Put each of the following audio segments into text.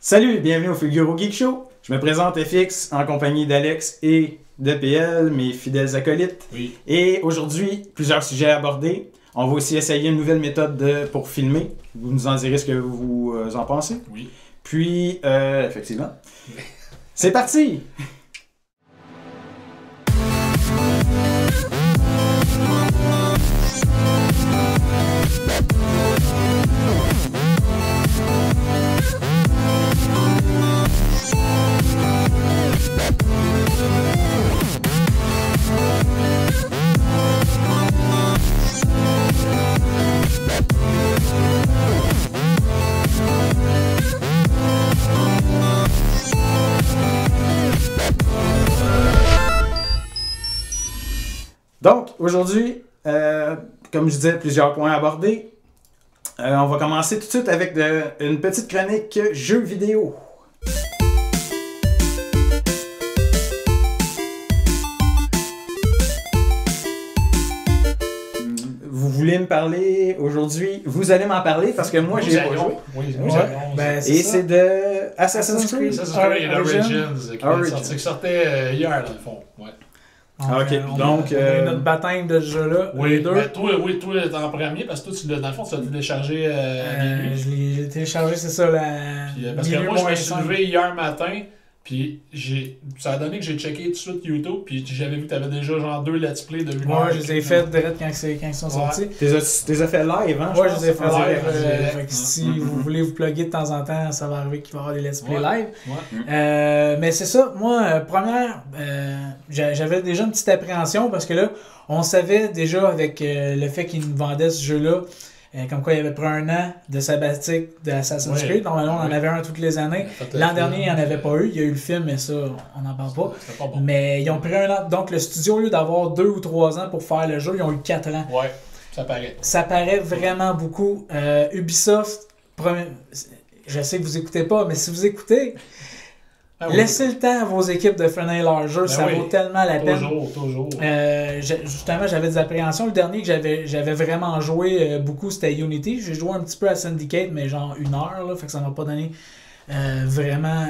Salut et bienvenue au Figaro Geek Show. Je me présente FX en compagnie d'Alex et de PL, mes fidèles acolytes. Oui. Et aujourd'hui, plusieurs sujets à aborder. On va aussi essayer une nouvelle méthode pour filmer. Vous nous en direz ce que vous en pensez. Oui. Puis, effectivement, c'est parti! Donc, aujourd'hui, comme je disais, plusieurs points à aborder. On va commencer tout de suite avec une petite chronique jeux vidéo. Vous voulez me parler aujourd'hui? Vous allez m'en parler parce que moi, j'ai pas joué. Oui, Ouais. Ben, Et c'est de Assassin's Creed. Ça, c'est Origins Origins. qui sortait hier, dans le fond. Ouais. Ah, ok. On Donc, a eu notre baptême de ce jeu-là. Oui, les deux. ben, toi, t'es en premier parce que toi, dans le fond, tu l'as téléchargé à minuit. Je l'ai téléchargé, c'est ça, la. Puis, parce que moi, je me suis levé hier matin, puis ça a donné que j'ai checké tout de suite YouTube, puis j'avais vu que t'avais déjà genre 2 let's play de 1 heure. Ouais, je les ai fait direct quand ils sont sortis. t'es as fait live, hein? Ouais, je les ai fait en live. direct. Fait que si vous voulez vous plugger de temps en temps, ça va arriver qu'il va y avoir des let's play live. Ouais. Mais c'est ça, moi, j'avais déjà une petite appréhension parce que là, on savait déjà avec le fait qu'ils nous vendaient ce jeu-là, comme quoi il avait pris 1 an de sabbatique de Assassin's Creed. Normalement, on en avait un toutes les années. L'an dernier, il n'y en avait pas eu. Il y a eu le film, mais ça, on n'en parle pas. C'était pas bon. Mais ils ont pris 1 an. Donc, le studio, au lieu d'avoir 2 ou 3 ans pour faire le jeu, ils ont eu 4 ans. Ouais, ça paraît. Ça paraît vraiment beaucoup. Ubisoft, je sais que vous écoutez pas, mais si vous écoutez, Ah oui. laissez le temps à vos équipes de finir leur jeu, ça oui. vaut tellement la peine. Toujours. Justement, j'avais des appréhensions. Le dernier que j'avais vraiment joué beaucoup, c'était Unity. J'ai joué un petit peu à Syndicate, mais genre 1 heure, là, fait que ça m'a pas donné vraiment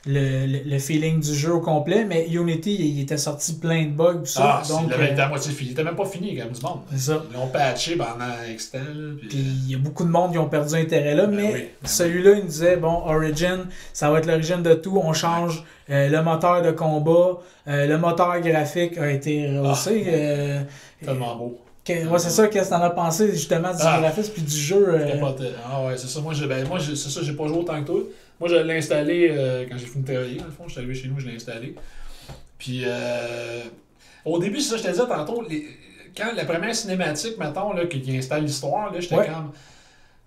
le feeling du jeu au complet. Mais Unity, il était sorti plein de bugs, tout ça. Ah, Donc, il avait été à moitié fini. Il était même pas fini, comme du monde. c'est ça. Ils l'ont patché pendant Extend. Puis il y a beaucoup de monde qui ont perdu intérêt là, mais oui. celui-là, il nous disait, bon, Origin, ça va être l'origine de tout, on change le moteur de combat, le moteur graphique a été rehaussé. Tellement beau. Ouais, c'est ça, qu'est-ce que t'en as pensé justement du graphisme puis du jeu? Ah ouais, c'est ça. Moi, c'est ça, j'ai pas joué autant que toi. Moi, je l'ai installé quand j'ai fini de travailler. Dans le fond, je suis arrivé chez nous, je l'ai installé. Puis, au début, c'est ça, je te disais tantôt, quand la première cinématique, mettons, là, qui installe l'histoire, là, j'étais comme.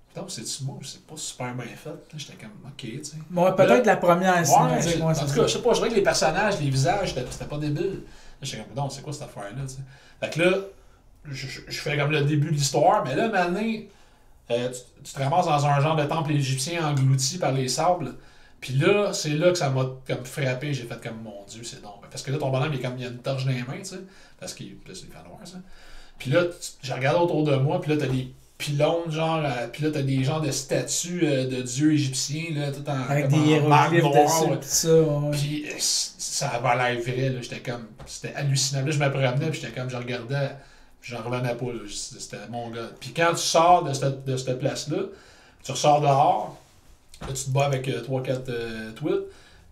Putain, c'est-tu moi, c'est pas super bien fait. Là, j'étais comme, ok, tu sais. Bon, peut-être la première cinématique. En tout cas, je sais pas, je dirais que les personnages, les visages, c'était pas débile. Là, j'étais comme, non, c'est quoi cette affaire-là, tu sais. Fait que là, je fais comme le début de l'histoire, mais là, maintenant, tu te ramasses dans un genre de temple égyptien englouti par les sables. Puis là, c'est là que ça m'a comme frappé. J'ai fait comme, mon Dieu, c'est donc. Parce que là, ton bonhomme, il y a une torche dans les mains, tu sais. Parce qu'il fait noir, ça. Puis là, j'ai regardé autour de moi, puis là, t'as des pylônes, genre. Puis là, t'as des genres de statues de dieux égyptiens, là, tout en. Avec comme des en marbre hiéroglyphes noire, dessus, ouais. pis ça. Ouais. Puis ça avait l'air vrai, là. J'étais comme. C'était hallucinant. Là, je me promenais, puis j'étais comme, je regardais. J'en revenais pas, là. C'était mon gars. Puis quand tu sors de cette place-là, tu ressors dehors, là, tu te bats avec 3-4 tweets,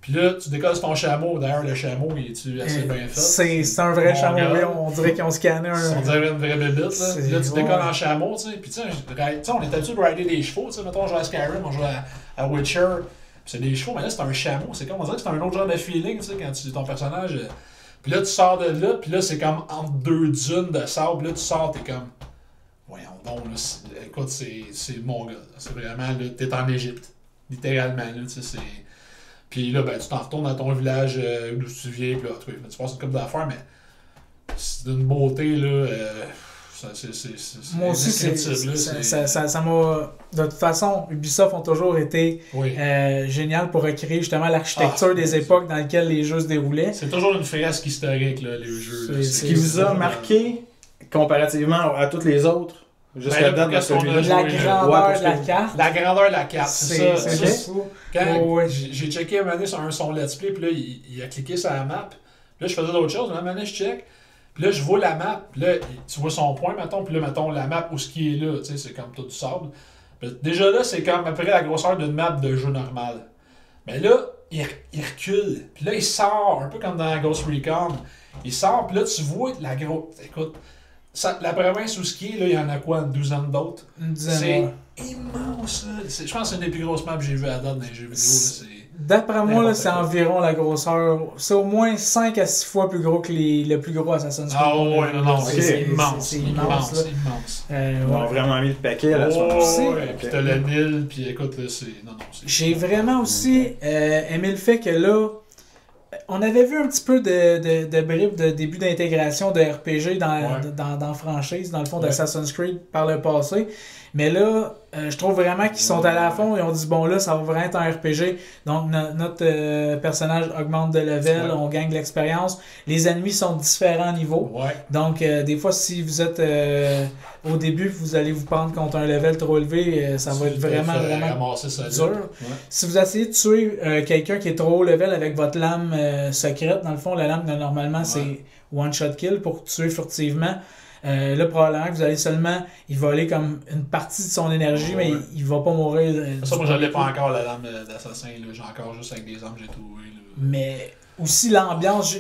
puis là, tu décolles ton chameau. D'ailleurs, le chameau, il est assez bien fait? C'est un vrai Mon chameau, gars. oui, on dirait qu'ils ont scanné On un. dirait une vraie bébite, là. Puis là, tu Ouais. décolles en chameau, tu sais. Puis tu sais, on est habitué de rider des chevaux, tu sais. Mettons, on joue à Skyrim, on joue à Witcher, puis c'est des chevaux, mais là, c'est un chameau. C'est comme, on dirait que c'est un autre genre de feeling, tu sais, quand ton personnage. Puis là, tu sors de là, puis là, c'est comme entre 2 dunes de sable. Là, tu sors, t'es comme. Voyons donc, là, écoute, c'est mon gars. C'est vraiment, là, t'es en Égypte. Littéralement, là, tu sais, c'est. Puis là, ben, tu t'en retournes dans ton village d'où tu viens, puis là, tu passes une couple d'affaires, mais c'est d'une beauté, là. Moi aussi, indescriptible, là, ça m'a. De toute façon, Ubisoft ont toujours été Oui. génial pour recréer justement l'architecture des époques dans lesquelles les jeux se déroulaient. C'est toujours une fresque historique, là, les jeux. Là. Ce qui vous a marqué comparativement à toutes les autres Jusqu'à là, date de qu'est-ce qu'on a celui-là. joué, La là? grandeur Ouais, de la parce que- carte. La grandeur de la carte, c'est ça. C'est Ça, juste fou. Quand Ouais. j'ai checké un moment donné sur son let's play, puis là, il a cliqué sur la map. Puis là, je faisais d'autres choses. Un moment donné, je check. Puis là, je vois la map. Puis là, tu vois son point, mettons. Puis là, mettons, la map où ce qui est là, tu sais, c'est comme tout du sable. Puis déjà là, c'est comme à peu près la grosseur d'une map de jeu normal. Mais là, il recule. Puis là, il sort, un peu comme dans Ghost Recon. Il sort, puis là, tu vois la grosse... Écoute, la province où ce qui est, là, il y en a quoi, une douzaine d'autres? Une C'est dizaine, ouais. immense, là. Je pense que c'est une des plus grosses maps que j'ai vues à date dans les jeux vidéo. Là. C'est... D'après moi, là, N'importe c'est quoi. environ la grosseur. C'est au moins 5 à 6 fois plus gros que le plus gros Assassin's Creed. Ah ouais, non, c'est c'est immense. C'est immense, immense, là. c'est immense. Ils ont Ouais. vraiment mis le paquet là, à ce moment-là. aussi. Ouais, puis t'as le Nil, puis écoute, là, c'est... Non, c'est... J'ai vraiment aussi aimé le fait que là, on avait vu un petit peu de bribes de début d'intégration de RPG dans franchise, dans le fond Ouais. d'Assassin's Creed par le passé. Mais là, je trouve vraiment qu'ils sont allés à fond et on dit bon là, ça va vraiment être un RPG. Donc notre personnage augmente de level, Ouais. on gagne de l'expérience. Les ennemis sont de différents niveaux. Ouais. Donc, des fois, si vous êtes au début, vous allez vous prendre contre un level trop élevé, ça va être vraiment ramasser ça dur. Ouais. Si vous essayez de tuer quelqu'un qui est trop haut level avec votre lame secrète, dans le fond, la lame, normalement, c'est one-shot kill pour tuer furtivement. Là, probablement que vous allez seulement y voler comme une partie de son énergie, mais il va pas mourir. Ça, moi, je l'ai pas encore, la lame d'assassin. Là. J'ai encore juste avec des armes que j'ai trouvé. Là. Mais aussi l'ambiance,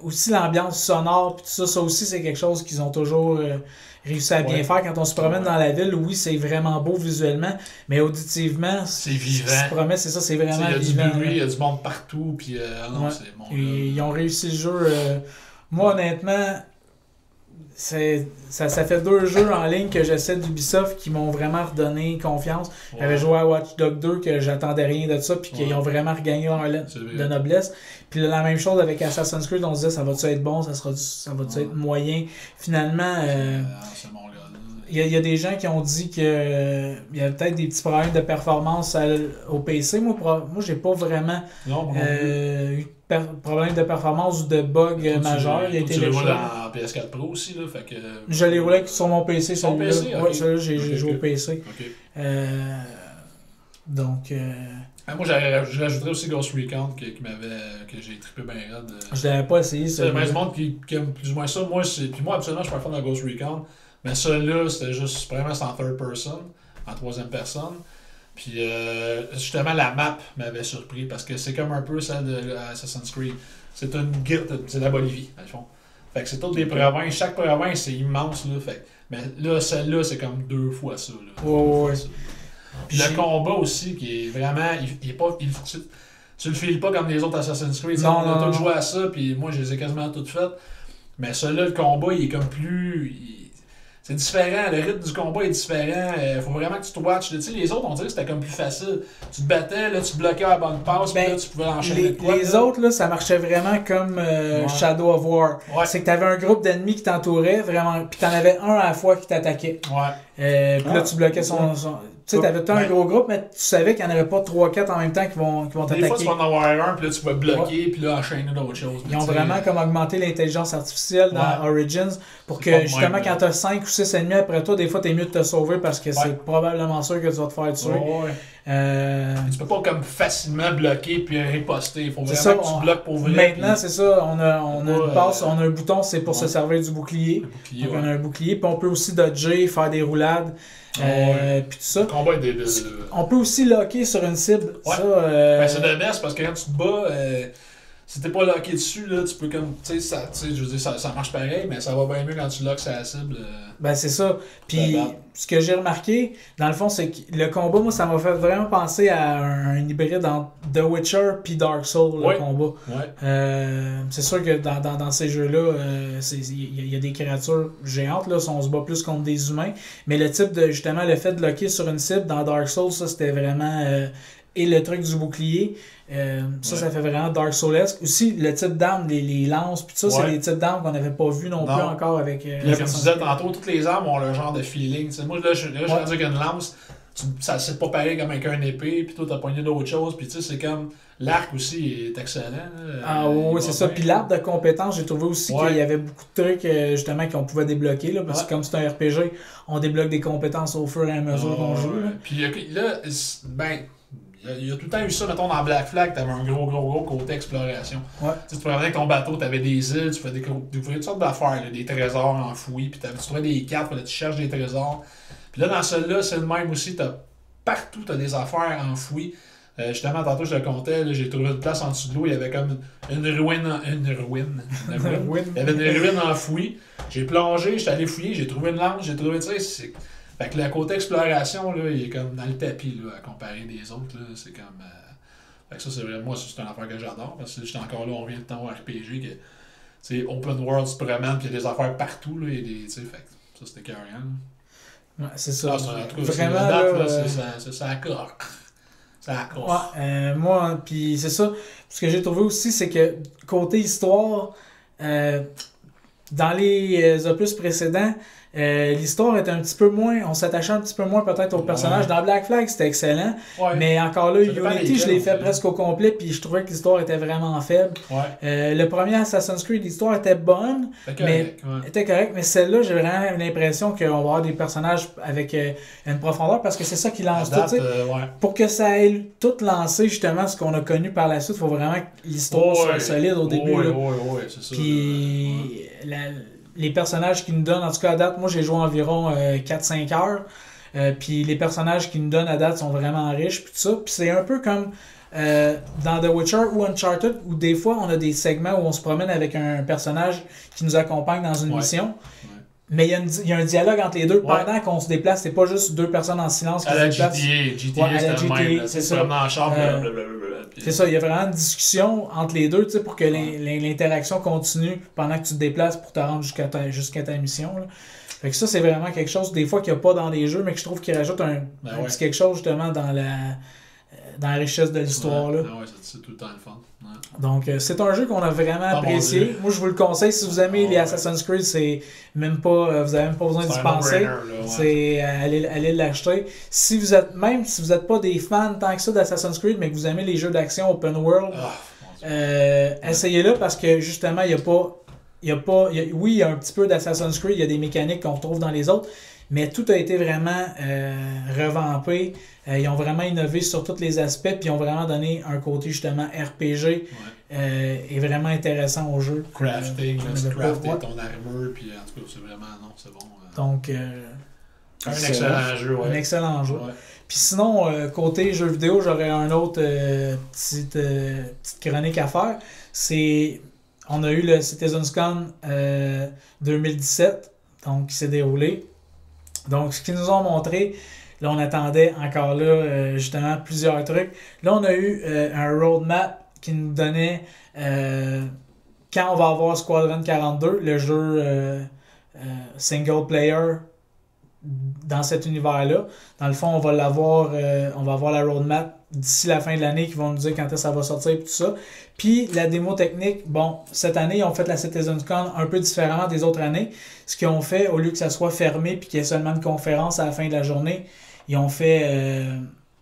aussi l'ambiance sonore, puis tout ça aussi, c'est quelque chose qu'ils ont toujours réussi à bien faire. Quand on se promène dans la ville, oui, c'est vraiment beau visuellement, mais auditivement, C'est vivant. ce qui se promet, c'est ça, c'est vraiment Il y a vivant. du bruit, il y là. a du monde partout, puis non, Ouais. c'est bon. Et ils ont réussi le jeu. Moi, honnêtement, ça fait 2 jeux en ligne que j'essaie d'Ubisoft qui m'ont vraiment redonné confiance. J'avais joué à Watch Dogs 2 que j'attendais rien de ça, puis qu'ils ont vraiment regagné leur lettre de noblesse. Puis là, la même chose avec Assassin's Creed, on se disait ça va-tu être bon, ça va-tu être moyen. Finalement, c'est mon gars. il y a des gens qui ont dit que il y a peut-être des petits problèmes de performance au PC. Moi j'ai pas vraiment Non, eu de problème de performance ou de bug majeur. Il a été tu le vois léger. dans PS4 Pro aussi, là, fait que... Je l'ai roulé sur mon PC, Sur celui-là. PC, ok. Ouais, celui-là, j'ai Ok, joué ok. au PC. Ok. Donc, Moi, je rajouterais aussi Ghost Recon que j'ai trippé bien raide. je l'avais pas essayé. C'est bien du monde qui aime plus ou moins ça. Puis moi, absolument, je suis pas fan de Ghost Recon. Mais celui-là, c'était juste vraiment en third person, en troisième personne. Puis justement, la map m'avait surpris parce que c'est comme un peu celle de Assassin's Creed. C'est une guide, c'est la Bolivie, dans le fond. Fait que c'est toutes des provinces. Chaque province, c'est immense, là. Fait mais là, celle-là, c'est comme 2 fois ça, là. Ouais. Puis le combat aussi, qui est vraiment... Il est pas... Tu le files pas comme les autres Assassin's Creed. Non, on a non, tous non. joué à ça, puis moi, je les ai quasiment toutes faites. Mais celui-là, le combat, il est comme plus... C'est différent, le rythme du combat est différent. Faut vraiment que tu te watches. Tu sais, les autres, on dirait que c'était comme plus facile. Tu te battais, là, tu bloquais à la bonne passe, puis là, tu pouvais enchaîner de quoi. Les autres, là, ça marchait vraiment comme Shadow of War. Ouais. C'est que t'avais un groupe d'ennemis qui t'entourait, vraiment, puis t'en avais un à la fois qui t'attaquait. Ouais. Puis là, tu bloquais son... Tu sais, t'avais tout un gros groupe, mais tu savais qu'il n'y en avait pas 3-4 en même temps qui vont Des fois, t'attaquer. tu vas en avoir un, puis là, tu vas bloquer, puis là, enchaîner d'autres choses. Ils ont vraiment comme augmenté l'intelligence artificielle dans Origins pour C'est pas que de justement même, quand t'as 5 ou 6 ennemis après toi, des fois t'es mieux de te sauver parce que c'est probablement sûr que tu vas te faire tuer. Tu peux pas comme facilement bloquer puis riposter. Il faut C'est vraiment ça, que tu bloques pour vrai. Maintenant, c'est ça, on a une passe, on a un bouton, c'est pour se ouais. servir du bouclier. Bouclier, Donc on a un bouclier, puis on peut aussi dodger, faire des roulades, puis tout ça. Le combat est On peut aussi locker sur une cible. Ouais. Ça, Ben, c'est de best parce que quand tu te bats, si t'es pas locké dessus, là, tu peux comme. Tu sais, je veux dire, ça marche pareil, mais ça va bien mieux quand tu locks sur la cible. Ben c'est ça. Puis ce que j'ai remarqué, dans le fond, c'est que le combat, moi, ça m'a fait vraiment penser à un hybride entre The Witcher puis Dark Souls, le combat. Ouais. C'est sûr que dans ces jeux-là, il y a des créatures géantes, là, on se bat plus contre des humains. Mais le type de, justement, le fait de locker sur une cible dans Dark Souls, ça, c'était vraiment... et le truc du bouclier, ça fait vraiment Dark Soulesque. Aussi, le type d'armes, les lances, puis ça, c'est des types d'armes qu'on n'avait pas vu non plus encore avec... Puis là, comme tu disais tantôt, toutes les armes ont le genre de feeling. T'sais, moi, là, je suis rendu avec une lance. c'est pas pareil comme avec un épée, puis toi t'as pogné d'autres choses, puis tu sais, c'est comme. L'arc aussi est excellent. Là. Ah oui, c'est ça. Puis l'arbre de compétences, j'ai trouvé aussi Ouais. qu'il y avait beaucoup de trucs justement qu'on pouvait débloquer. Là, parce que comme c'est un RPG, on débloque des compétences au fur et à mesure qu'on joue. Là. Puis là, ben, il y a tout le temps eu ça, mettons, dans Black Flag, t'avais un gros côté exploration. Ouais. Tu prenais avec ton bateau, t'avais des îles, tu faisais toutes sortes d'affaires, là, des trésors enfouis, puis tu trouvais des cartes, fallait que tu cherches des trésors. Puis là, dans celui-là, c'est le même aussi, partout t'as des affaires enfouies. Justement, tantôt, je le comptais, là, j'ai trouvé une place en dessous de l'eau, il y avait comme une ruine. Il y avait une ruine enfouie. J'ai plongé, j'étais allé fouiller, j'ai trouvé une lance, j'ai trouvé, tu sais, fait que le côté exploration, là, il est comme dans le tapis, là, à comparer des autres, là, c'est comme... Fait que ça, c'est vraiment, moi, c'est une affaire que j'adore, parce que j'étais encore là, on revient de temps au RPG, que, tu sais, open world, tu te promènes, puis il y a des affaires partout, là, tu sais, fait que ça, c'était carrément, Ouais, c'est ça. Ah, en tout cas, Vraiment, là, là, c'est ça accord. Ça accord. Ouais, moi, puis c'est ça. Ce que j'ai trouvé aussi, c'est que côté histoire, dans les opus précédents, l'histoire était un petit peu moins, on s'attachait un petit peu moins peut-être aux personnages. Dans Black Flag, c'était excellent, mais encore là, Unity, je l'ai fait presque au complet, puis je trouvais que l'histoire était vraiment faible. Le premier Assassin's Creed, l'histoire était bonne, était correcte, mais celle-là, j'ai vraiment l'impression qu'on va avoir des personnages avec une profondeur, parce que c'est ça qui lance tout. Pour que ça ait tout lancé, justement, ce qu'on a connu par la suite, il faut vraiment que l'histoire soit solide au début. C'est ça. Puis les personnages qui nous donnent, en tout cas à date, moi j'ai joué environ 4-5 heures, puis les personnages qui nous donnent à date sont vraiment riches, puis tout ça. Puis c'est un peu comme dans The Witcher ou Uncharted, où des fois on a des segments où on se promène avec un personnage qui nous accompagne dans une mission. Mais il y a un dialogue entre les deux pendant qu'on se déplace. C'est pas juste deux personnes en silence qui se déplacent. GTA, c'est ça. Dans la chambre, c'est ça, il y a vraiment une discussion entre les deux pour que l'interaction continue pendant que tu te déplaces pour te rendre jusqu'à ta mission. Là. Fait que ça, c'est vraiment quelque chose des fois qu'il n'y a pas dans les jeux, mais que je trouve qu'il rajoute un petit quelque chose justement dans la richesse de l'histoire. Là. C'est tout le temps le fun. Donc, c'est un jeu qu'on a vraiment apprécié. Moi, je vous le conseille. Si vous aimez les Assassin's Creed, c'est même pas, vous n'avez même pas besoin d'y penser. C'est aller l'acheter. Si vous êtes pas des fans tant que ça d'Assassin's Creed, mais que vous aimez les jeux d'action open world, essayez-le parce que justement, il y a un petit peu d'Assassin's Creed, il y a des mécaniques qu'on retrouve dans les autres, mais tout a été vraiment revampé. Ils ont vraiment innové sur tous les aspects, puis ils ont vraiment donné un côté justement RPG et vraiment intéressant au jeu. Crafting, crafter ton armure, puis en tout cas, c'est vraiment, c'est bon. Donc, un excellent jeu, Un excellent jeu. Puis sinon, côté jeux vidéo, j'aurais un autre petite chronique à faire. On a eu le CitizensCon 2017, donc qui s'est déroulé. Donc, ce qu'ils nous ont montré, là, on attendait encore là, justement, plusieurs trucs. Là, on a eu un roadmap qui nous donnait quand on va avoir Squadron 42, le jeu single player dans cet univers-là. Dans le fond, on va avoir la roadmap d'ici la fin de l'année qui vont nous dire quand est-ce que ça va sortir et tout ça. Puis la démo technique, bon, cette année, ils ont fait la CitizenCon un peu différemment des autres années. Ce qu'ils ont fait, au lieu que ça soit fermé puis qu'il y ait seulement une conférence à la fin de la journée, ils ont fait,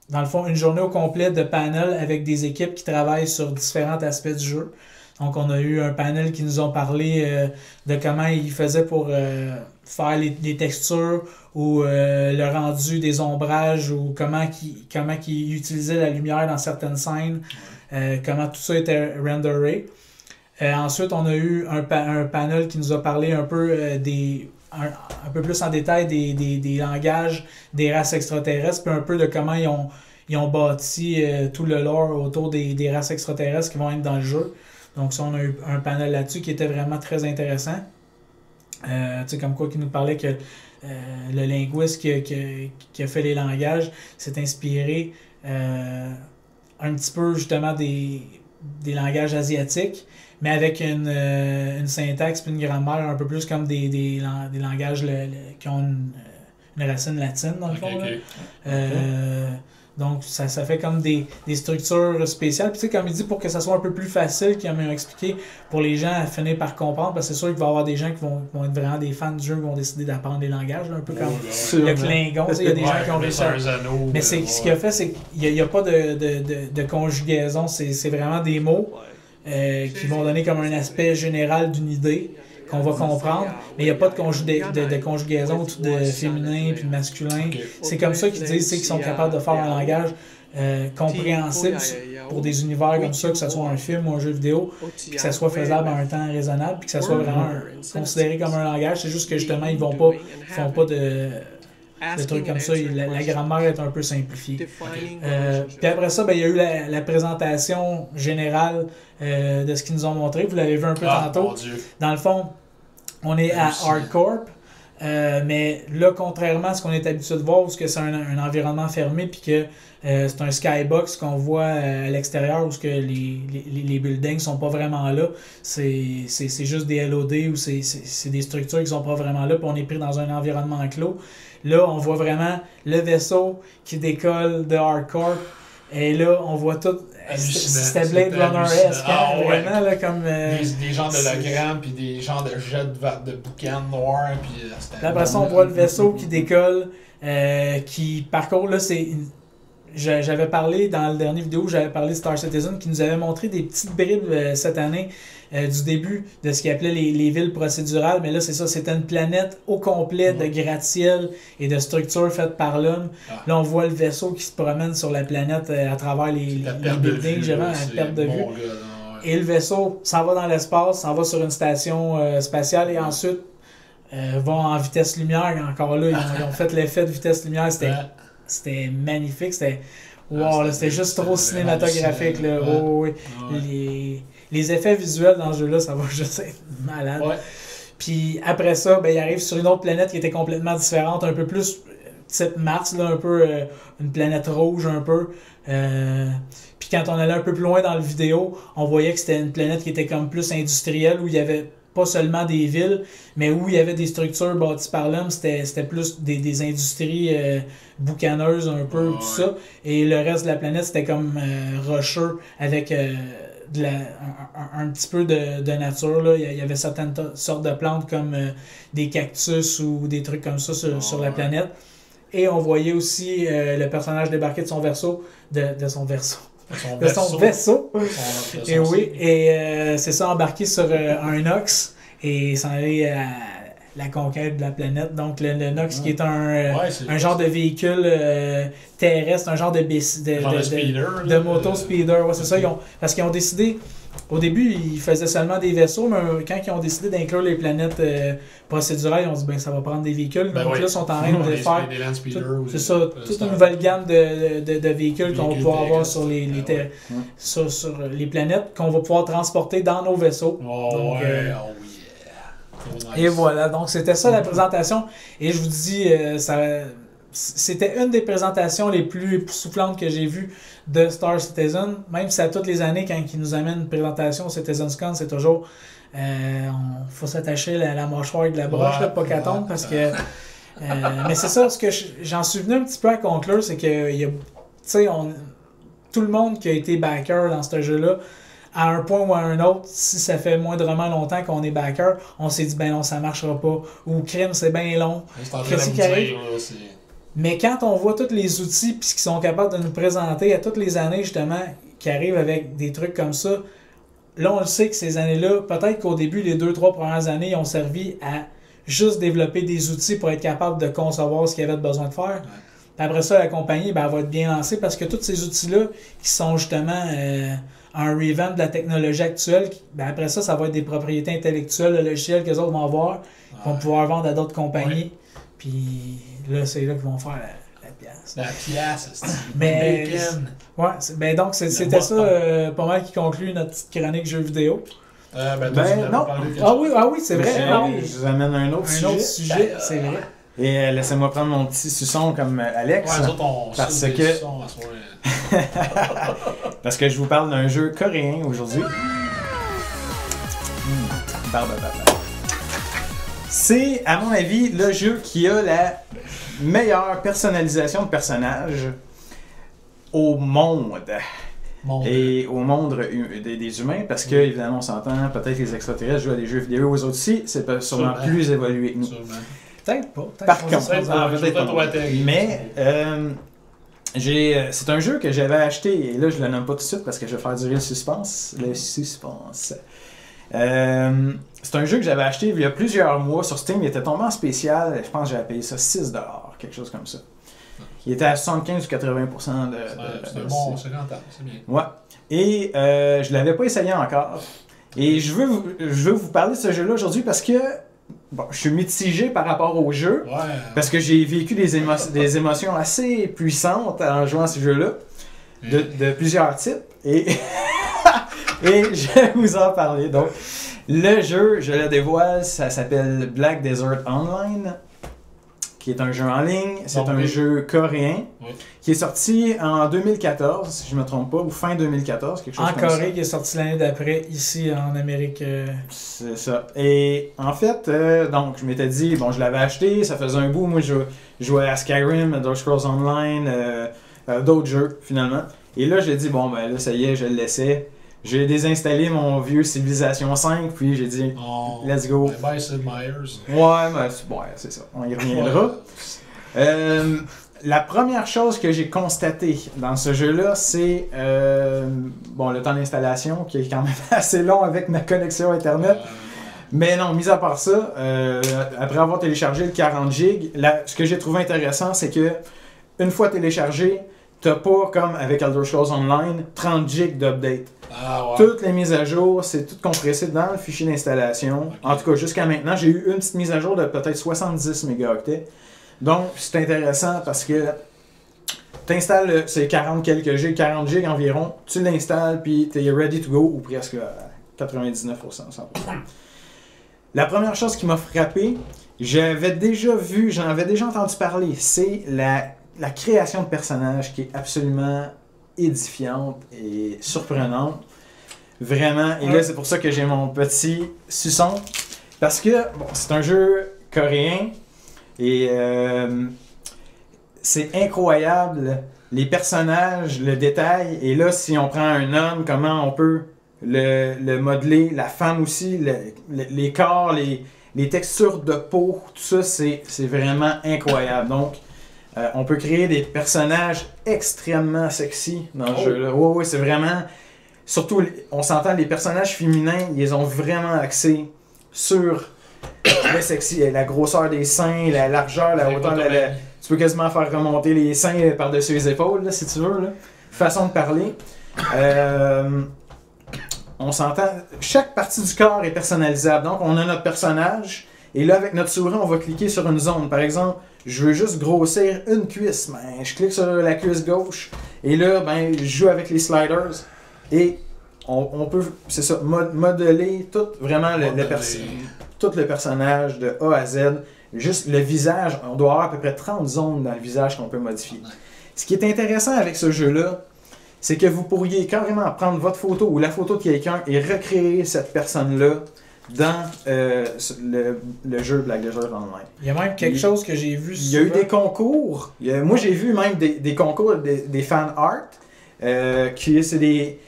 dans le fond, une journée au complet de panel avec des équipes qui travaillent sur différents aspects du jeu. Donc, on a eu un panel qui nous ont parlé de comment ils faisaient pour faire les textures ou le rendu des ombrages ou comment ils utilisaient la lumière dans certaines scènes, comment tout ça était renderé. Ensuite, on a eu un panel qui nous a parlé un peu un peu plus en détail des langages des races extraterrestres, puis un peu de comment ils ont bâti tout le lore autour des races extraterrestres qui vont être dans le jeu. Donc ça, on a eu un panel là-dessus qui était vraiment très intéressant. Tu sais, comme quoi qui nous parlait que le linguiste qui a fait les langages s'est inspiré un petit peu justement des langages asiatiques, mais avec une syntaxe et une grammaire un peu plus comme des langages qui ont une racine latine, dans le fond. Donc, ça fait comme des structures spéciales. Puis, tu sais, comme il dit, pour que ça soit un peu plus facile, qu'il m'a expliqué, pour les gens à finir par comprendre, parce que c'est sûr qu'il va y avoir des gens qui vont être vraiment des fans du jeu, qui vont décider d'apprendre les langages, là, un peu comme le Klingon. Tu sais, il y a des gens qui ont réussi à... Mais ce qu'il a fait, c'est qu'il n'y a pas de conjugaison. C'est vraiment des mots qui vont donner comme un aspect général d'une idée qu'on va comprendre, mais il n'y a pas de conjugaison tout de féminin puis de masculin. Okay. C'est comme ça qu'ils disent qu'ils sont capables de faire un langage compréhensible pour des univers comme ça, que ce soit un film ou un jeu vidéo, que ça soit faisable en un temps raisonnable, puis que ça soit vraiment considéré comme un langage. C'est juste que justement, ils font pas de trucs comme ça. La grammaire est un peu simplifiée. Puis après ça, il y a eu la présentation générale de ce qu'ils nous ont montré. Vous l'avez vu un peu tantôt. Dans le fond, on est à Hardcorp. Mais là, contrairement à ce qu'on est habitué de voir, où c'est un environnement fermé, puis que c'est un skybox qu'on voit à l'extérieur, où que les buildings sont pas vraiment là, c'est juste des LOD, ou c'est des structures qui sont pas vraiment là, puis on est pris dans un environnement clos. Là, on voit vraiment le vaisseau qui décolle de Hardcorp, et là, on voit tout. C'était Blade Runner-esque, vraiment, là, comme... Des genres d'hologrammes, puis des genres de jets de boucan noirs, puis... Après ça, on voit le vaisseau qui décolle, qui parcourt, là, c'est... J'avais parlé, dans le dernier vidéo, j'avais parlé de Star Citizen, qui nous avait montré des petites bribes cette année, du début, de ce qu'il appelait les villes procédurales, mais là, c'est ça, c'était une planète au complet de gratte-ciel et de structures faites par l'homme. Là, on voit le vaisseau qui se promène sur la planète à travers les buildings, vraiment, à perte de vue. Et le vaisseau s'en va dans l'espace, s'en va sur une station spatiale, et ensuite va en vitesse lumière. Encore là, ils ont fait l'effet de vitesse lumière, c'était magnifique, c'était... Wow, c'était juste trop cinématographique, là. Les effets visuels dans ce jeu-là, ça va juste être malade. Puis après ça, il arrive sur une autre planète qui était complètement différente, un peu plus type Mars, là, un peu une planète rouge, un peu. Puis quand on allait un peu plus loin dans le vidéo, on voyait que c'était une planète qui était comme plus industrielle, où il y avait pas seulement des villes, mais où il y avait des structures bâties par l'homme. C'était plus des industries boucaneuses, un peu, tout ça. Et le reste de la planète, c'était comme rocheux, avec un petit peu de nature. Là. Il y avait certaines sortes de plantes, comme des cactus ou des trucs comme ça sur la planète. Et on voyait aussi le personnage débarquer de son vaisseau. De son vaisseau. Et oui, et c'est ça, embarqué sur un Nox et s'en aller à la conquête de la planète. Donc le Nox qui est un genre de véhicule terrestre, un genre de moto speeder. Ouais, c'est ça, parce qu'ils ont décidé. Au début, ils faisaient seulement des vaisseaux, mais quand ils ont décidé d'inclure les planètes procédurales, ils ont dit ça va prendre des véhicules. Donc là, ils sont en train de faire toute une nouvelle gamme de véhicules qu'on va pouvoir avoir sur sur les planètes, qu'on va pouvoir transporter dans nos vaisseaux. Et voilà, donc c'était ça la présentation. Et je vous dis, c'était une des présentations les plus époustouflantes que j'ai vues de Star Citizen. Même si à toutes les années, quand ils nous amènent une présentation au CitizenCon, c'est toujours... faut s'attacher la mâchoire avec la broche, pas qu'à tombe, parce que... mais c'est ça, ce que j'en suis venu un petit peu à conclure, c'est que tout le monde qui a été backer dans ce jeu-là, à un point ou à un autre, si ça fait moindrement longtemps qu'on est backer, on s'est dit, ben non, ça marchera pas. Ou crime, c'est bien long. Mais quand on voit tous les outils puis ce qu'ils sont capables de nous présenter à toutes les années, justement, qui arrivent avec des trucs comme ça, là, on le sait que ces années-là, peut-être qu'au début, les 2-3 premières années, ils ont servi à juste développer des outils pour être capable de concevoir ce qu'il y avait besoin de faire. Puis après ça, la compagnie, elle va être bien lancée parce que tous ces outils-là, qui sont justement un revamp de la technologie actuelle, après ça va être des propriétés intellectuelles, le logiciel que les autres vont avoir, qu'ils vont pouvoir vendre à d'autres compagnies. Puis là, c'est là qu'ils vont faire la pièce. La pièce, mais donc, c'était ça pas mal qui conclut notre petite chronique jeux vidéo. Non. Oui, c'est vrai. Je vous amène un autre sujet. C'est vrai. Et laissez-moi prendre mon petit suçon comme Alex. Parce que je vous parle d'un jeu coréen aujourd'hui. C'est, à mon avis, le jeu qui a la meilleure personnalisation de personnages. au monde. Mon Et au monde des humains, parce que, évidemment, on s'entend, peut-être les extraterrestres jouent à des jeux vidéo, aux autres aussi, c'est sûrement plus évolué que nous. Sûrement. Peut-être pas. Par contre, peut-être pas. mais c'est un jeu que j'avais acheté, et là je le nomme pas tout de suite parce que je vais faire durer le suspense. C'est un jeu que j'avais acheté il y a plusieurs mois sur Steam, il était tombé en spécial, je pense que j'avais payé ça $6, quelque chose comme ça. Il était à 75 ou 80% de... C'est un bon, c'est rentable, c'est bien. Ouais. Et je l'avais pas essayé encore. Et je veux vous parler de ce jeu-là aujourd'hui parce que bon, je suis mitigé par rapport au jeu. Ouais. Parce que j'ai vécu des émotions assez puissantes en jouant à ce jeu-là. De plusieurs types. Et, et je vais vous en parler. Donc, le jeu, je le dévoile, ça s'appelle Black Desert Online, qui est un jeu en ligne. C'est un jeu coréen qui est sorti en 2014, si je ne me trompe pas, ou fin 2014, quelque chose comme ça. En Corée, qui est sorti l'année d'après, ici en Amérique. C'est ça. Et en fait, donc, je m'étais dit, bon, je l'avais acheté, ça faisait un bout. Moi, je jouais à Skyrim, à Dark Scrolls Online, d'autres jeux, finalement. Et là, j'ai dit, bon, ben là, ça y est, je le laissais. J'ai désinstallé mon vieux Civilization 5, puis j'ai dit, let's go. Bye, Sid Meier's. Ouais, c'est ça. On y reviendra. La première chose que j'ai constatée dans ce jeu-là, c'est le temps d'installation, qui est quand même assez long avec ma connexion Internet. Mais non, mis à part ça, après avoir téléchargé le 40 GB, ce que j'ai trouvé intéressant, c'est que une fois téléchargé, t'as pas, comme avec Elder Scrolls Online, 30 GB d'update. Ah, ouais. Toutes les mises à jour, c'est tout compressé dans le fichier d'installation. Okay. En tout cas, jusqu'à maintenant, j'ai eu une petite mise à jour de peut-être 70 mégaoctets. Donc, c'est intéressant parce que tu installes ces 40 quelques G, 40 G environ, tu l'installes, puis tu es ready to go, ou presque à 99%, 100%. La première chose qui m'a frappé, j'en avais déjà entendu parler, c'est la création de personnages qui est absolument édifiante et surprenante. Vraiment. Et là, c'est pour ça que j'ai mon petit suçon. Parce que c'est un jeu coréen et c'est incroyable. Les personnages, le détail. Et là, si on prend un homme, comment on peut le modeler. La femme aussi, les corps, les textures de peau, tout ça, c'est vraiment incroyable. Donc, on peut créer des personnages extrêmement sexy dans le jeu-là. Oui, c'est vraiment... Surtout, on s'entend, les personnages féminins, ils ont vraiment axé sur le sexy, la grosseur des seins, la largeur, la hauteur. Tu peux quasiment faire remonter les seins par-dessus les épaules, là, si tu veux. Là. Façon de parler. On s'entend, chaque partie du corps est personnalisable. Donc, on a notre personnage, et là, avec notre souris, on va cliquer sur une zone. Par exemple, je veux juste grossir une cuisse. Ben, je clique sur la cuisse gauche. Et là, ben, je joue avec les sliders. Et on peut, c'est ça, modeler tout vraiment tout le personnage de A à Z. Juste le visage, on doit avoir à peu près 30 zones dans le visage qu'on peut modifier. Ce qui est intéressant avec ce jeu-là, c'est que vous pourriez carrément prendre votre photo ou la photo de quelqu'un et recréer cette personne-là dans le jeu Black Desert Online. Il y a même quelque chose que j'ai vu. Il y a eu des concours. Moi, j'ai vu même des concours, des fan art, qui c'est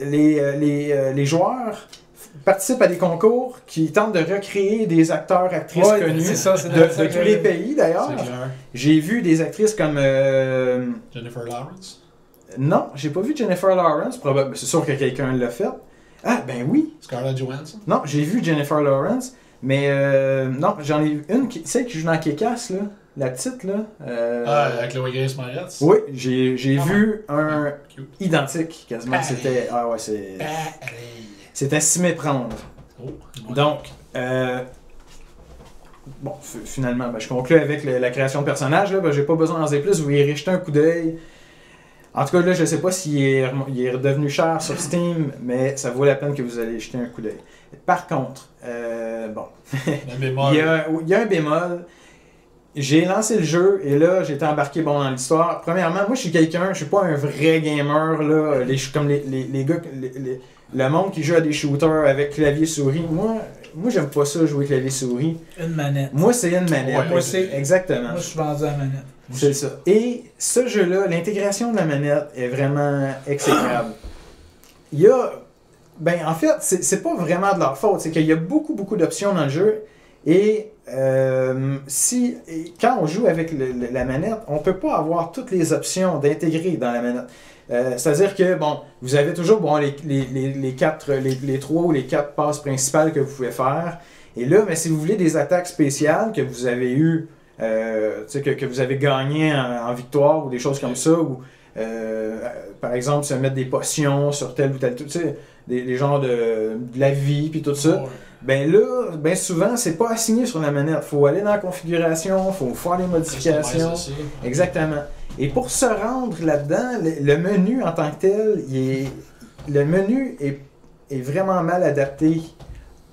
les joueurs participent à des concours qui tentent de recréer des acteurs, actrices connus de tous les pays d'ailleurs. J'ai vu des actrices comme Jennifer Lawrence. Non, j'ai pas vu Jennifer Lawrence. C'est sûr que quelqu'un l'a fait. Ah, ben oui. Scarlett Johansson. Non, j'ai vu Jennifer Lawrence, mais non, j'en ai vu une, celle qui joue dans Kick-Ass, là, la petite, là. Avec Chloé Grace Moretz. Oui, j'ai vu un identique, quasiment. C'était... Ah ouais, c'était à s'y méprendre. Donc, finalement, je conclue avec la création de personnages, là, j'ai pas besoin d'en dire plus, vous irez jeter un coup d'œil. En tout cas, là, je sais pas s'il est redevenu cher sur Steam, mais ça vaut la peine que vous allez jeter un coup d'œil. Par contre, il y a un bémol. J'ai lancé le jeu et là, j'ai été embarqué dans l'histoire. Premièrement, moi, je suis quelqu'un, je suis pas un vrai gamer, là, comme les gars, le monde qui joue à des shooters avec clavier-souris. Moi, j'aime pas ça, jouer clavier-souris. Une manette. Moi, c'est une manette. Ouais, moi, c'est... Exactement. Moi, je suis vendu à la manette. C'est ça. Et ce jeu-là, l'intégration de la manette est vraiment exécrable. Il y a... Ben, en fait, c'est pas vraiment de leur faute. C'est qu'il y a beaucoup, beaucoup d'options dans le jeu. Et quand on joue avec la manette, on peut pas avoir toutes les options d'intégrer dans la manette. C'est-à-dire que, bon, vous avez toujours les 3 ou les 4 passes principales que vous pouvez faire. Et là, mais si vous voulez des attaques spéciales que vous avez eues, que vous avez gagné en victoire ou des choses comme ça, ou par exemple, se mettre des potions sur tel ou tel, tu sais, des genres de la vie puis tout ça. Ouais. Ben là, ben souvent, c'est pas assigné sur la manette. Faut aller dans la configuration, faut faire les modifications. Exactement. Et pour se rendre là-dedans, le menu en tant que tel, le menu est vraiment mal adapté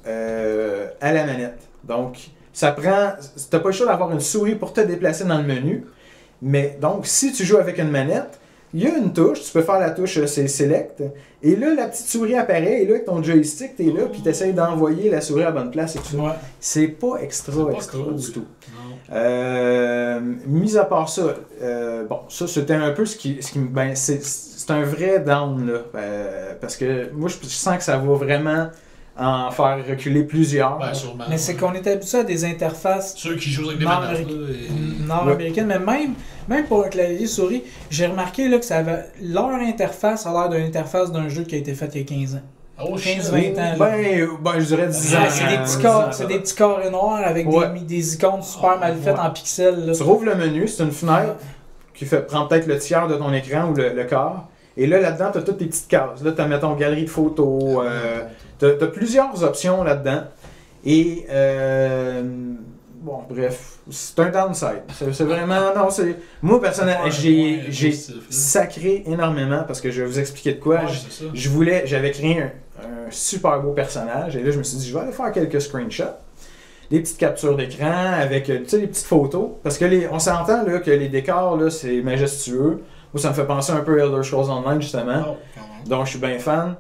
à la manette. Donc, ça prend... T'as pas le choix d'avoir une souris pour te déplacer dans le menu. Mais donc, si tu joues avec une manette, il y a une touche, tu peux faire la touche c'est Select, et là, la petite souris apparaît, et là, avec ton joystick, t'es là, puis t'essayes d'envoyer la souris à la bonne place et tout ça. Ouais. C'est pas extra cool, du tout. Mis à part ça, bon, ça c'était un peu ce qui ben, c'est un vrai down, là, parce que moi, je sens que ça va vraiment en faire reculer plusieurs. Ben, sûrement, mais c'est qu'on est habitué à des interfaces ceux qui jouent avec des manettes nord-américaines, mais même pour un clavier souris, j'ai remarqué là, que ça avait leur interface a l'air d'une interface d'un jeu qui a été fait il y a 15 ans. Oh, 15-20 ans. Ben, je dirais 10 ans. C'est des petits carrés noirs avec des icônes super mal faites en pixels. Là. Tu rouvres le menu, c'est une fenêtre qui prend peut-être le tiers de ton écran ou le quart. Et là-dedans, tu as toutes tes petites cases. Là, tu as, mettons, galerie de photos. Tu as plusieurs options là-dedans. Et, bon, bref, c'est un downside. C'est vraiment... Non, c'est... Moi, personnellement, j'ai sacré énormément parce que je vais vous expliquer de quoi. J'avais créé un super beau personnage. Et là, je me suis dit, je vais aller faire quelques screenshots. Des petites captures d'écran avec, tu sais, les petites photos. Parce que on s'entend là, que les décors, là, c'est majestueux. Moi, ça me fait penser un peu à Elder Scrolls Online, justement. Donc, je suis bien fan.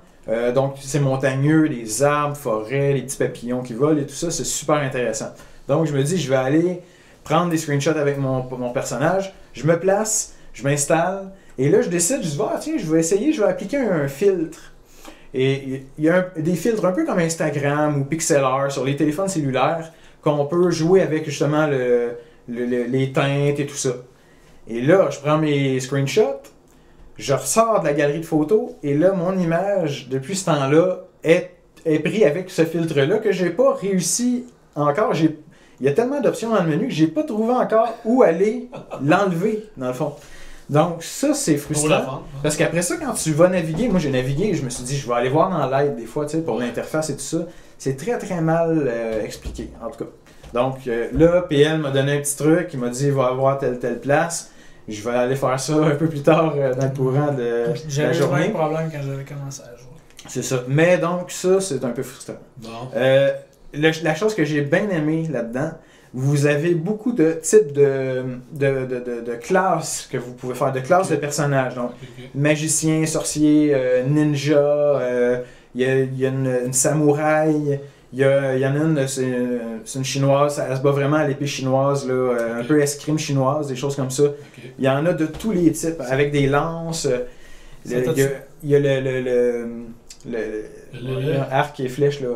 Donc, c'est montagneux, les arbres, forêts, les petits papillons qui volent et tout ça, c'est super intéressant. Donc, je me dis, je vais aller prendre des screenshots avec mon personnage. Je me place, je m'installe. Et là, je décide, je dis, tiens, je vais appliquer un filtre. Et il y a des filtres un peu comme Instagram ou Pixel Art sur les téléphones cellulaires qu'on peut jouer avec justement les teintes et tout ça. Et là, je prends mes screenshots, je ressors de la galerie de photos, et là, mon image, depuis ce temps-là, est prise avec ce filtre-là que j'ai pas réussi encore. Il y a tellement d'options dans le menu que j'ai pas trouvé encore où aller l'enlever, dans le fond. Donc ça, c'est frustrant. Parce qu'après ça, quand tu vas naviguer, moi j'ai navigué et je me suis dit, je vais aller voir dans l'aide des fois, tu sais, pour l'interface et tout ça. C'est très très mal expliqué, en tout cas. Donc là, PL m'a donné un petit truc, il m'a dit, il va avoir telle place. Je vais aller faire ça un peu plus tard dans le courant de la journée. J'avais eu un problème quand j'avais commencé à jouer. C'est ça. Mais donc ça, c'est un peu frustrant. La chose que j'ai bien aimé là-dedans, vous avez beaucoup de types de classes que vous pouvez faire, de classes de personnages. Donc, magicien, sorcier, ninja, il y a une samouraï, il y en a une, c'est une chinoise, elle se bat vraiment à l'épée chinoise, là, un peu escrime chinoise, des choses comme ça. Il y en a de tous les types, avec des lances. Il y a le arc et flèche, là,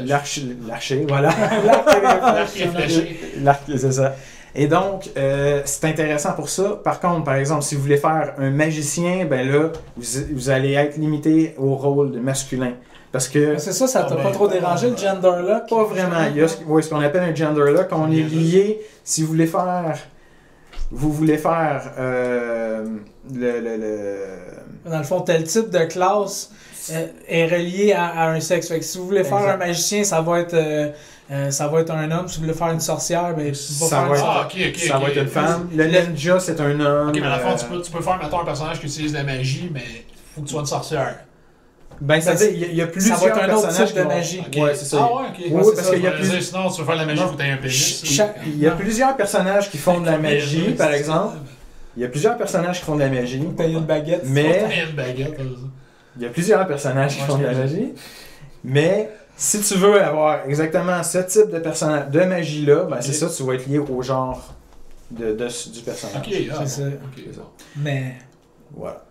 l'archer, voilà. L'arc et flèche. L'arc, c'est ça. Et donc, c'est intéressant pour ça. Par contre, par exemple, si vous voulez faire un magicien, ben là, vous allez être limité au rôle de masculin. Parce que... C'est ça t'a pas trop dérangé, le gender lock? Pas vraiment. Il y a ce qu'on appelle un gender lock. On est lié, si vous voulez faire... Dans le fond, tel type de classe est relié à un sexe. Fait que si vous voulez faire un magicien, ça va être un homme. Si vous voulez faire une sorcière, ben, ça va être une femme. Le ninja, c'est un homme. Ok, mais à la fin, tu peux faire, mettons, un personnage qui utilise la magie, mais il faut que tu sois une sorcière. Ben, c'est-à-dire, il y a plusieurs ça va être un autre personnages type de magie. Ouais, c'est ça. Ah ouais, ok. Oui, parce qu'il y a plusieurs... Sinon, tu veux faire la magie, il faut que tu aies un pénis. Il y a plusieurs personnages qui font de la magie, par exemple. Il y a plusieurs personnages qui font de la magie. T'as une baguette. Mais... Il y a plusieurs personnages qui font de la magie. Mais si tu veux avoir exactement ce type de personnage, de magie-là, ben c'est ça, tu vas être lié au genre du personnage. Ok, C'est bon, ça. ok, C'est ça. bon. Mais. Voilà.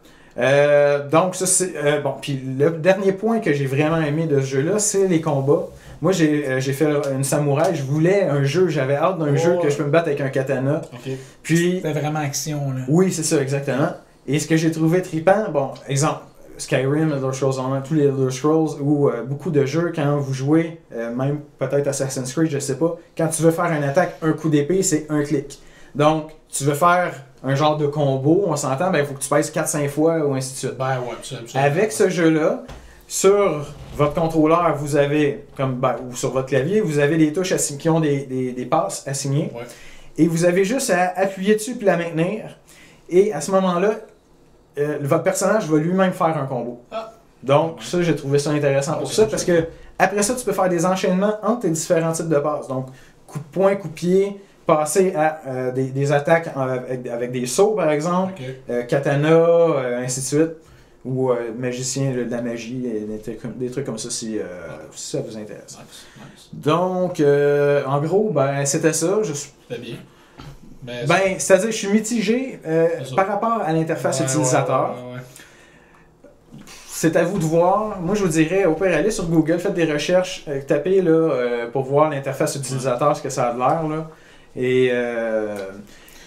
Donc, ça, c'est. Bon, puis le dernier point que j'ai vraiment aimé de ce jeu-là, c'est les combats. Moi, j'ai fait une samouraï. Je voulais un jeu, j'avais hâte d'un jeu que je peux me battre avec un katana. Ok. Puis. C'était vraiment action, là. Oui, c'est ça, exactement. Et ce que j'ai trouvé trippant, bon, exemple, Skyrim, Elder Scrolls Online, tous les Elder Scrolls, ou beaucoup de jeux, quand vous jouez, même peut-être Assassin's Creed, je sais pas, quand tu veux faire une attaque, un coup d'épée, c'est un clic. Donc, tu veux faire un genre de combo, on s'entend, ben il faut que tu pèses 4-5 fois, ou ainsi de suite. Ben ouais, absolument. Avec ce jeu-là, sur votre contrôleur, vous avez, ou sur votre clavier, vous avez des touches qui ont des passes assignées. Ouais. Et vous avez juste à appuyer dessus puis la maintenir. Et à ce moment-là, votre personnage va lui-même faire un combo. Ah. Donc, ça, j'ai trouvé ça intéressant pour ça, parce que après ça, tu peux faire des enchaînements entre tes différents types de passes. Donc, coup de poing, coup de pied, passer à des attaques avec des sauts, par exemple, katana, ainsi de suite, ou magicien de la magie, des trucs comme ça, si ça vous intéresse. Nice. Donc, en gros, c'était ça. C'était bien. C'est-à-dire, je suis mitigé par rapport à l'interface utilisateur. Ouais. C'est à vous de voir. Moi, je vous dirais, au pire, allez sur Google, faites des recherches, tapez là, pour voir l'interface utilisateur, ce que ça a de l'air. Là. Et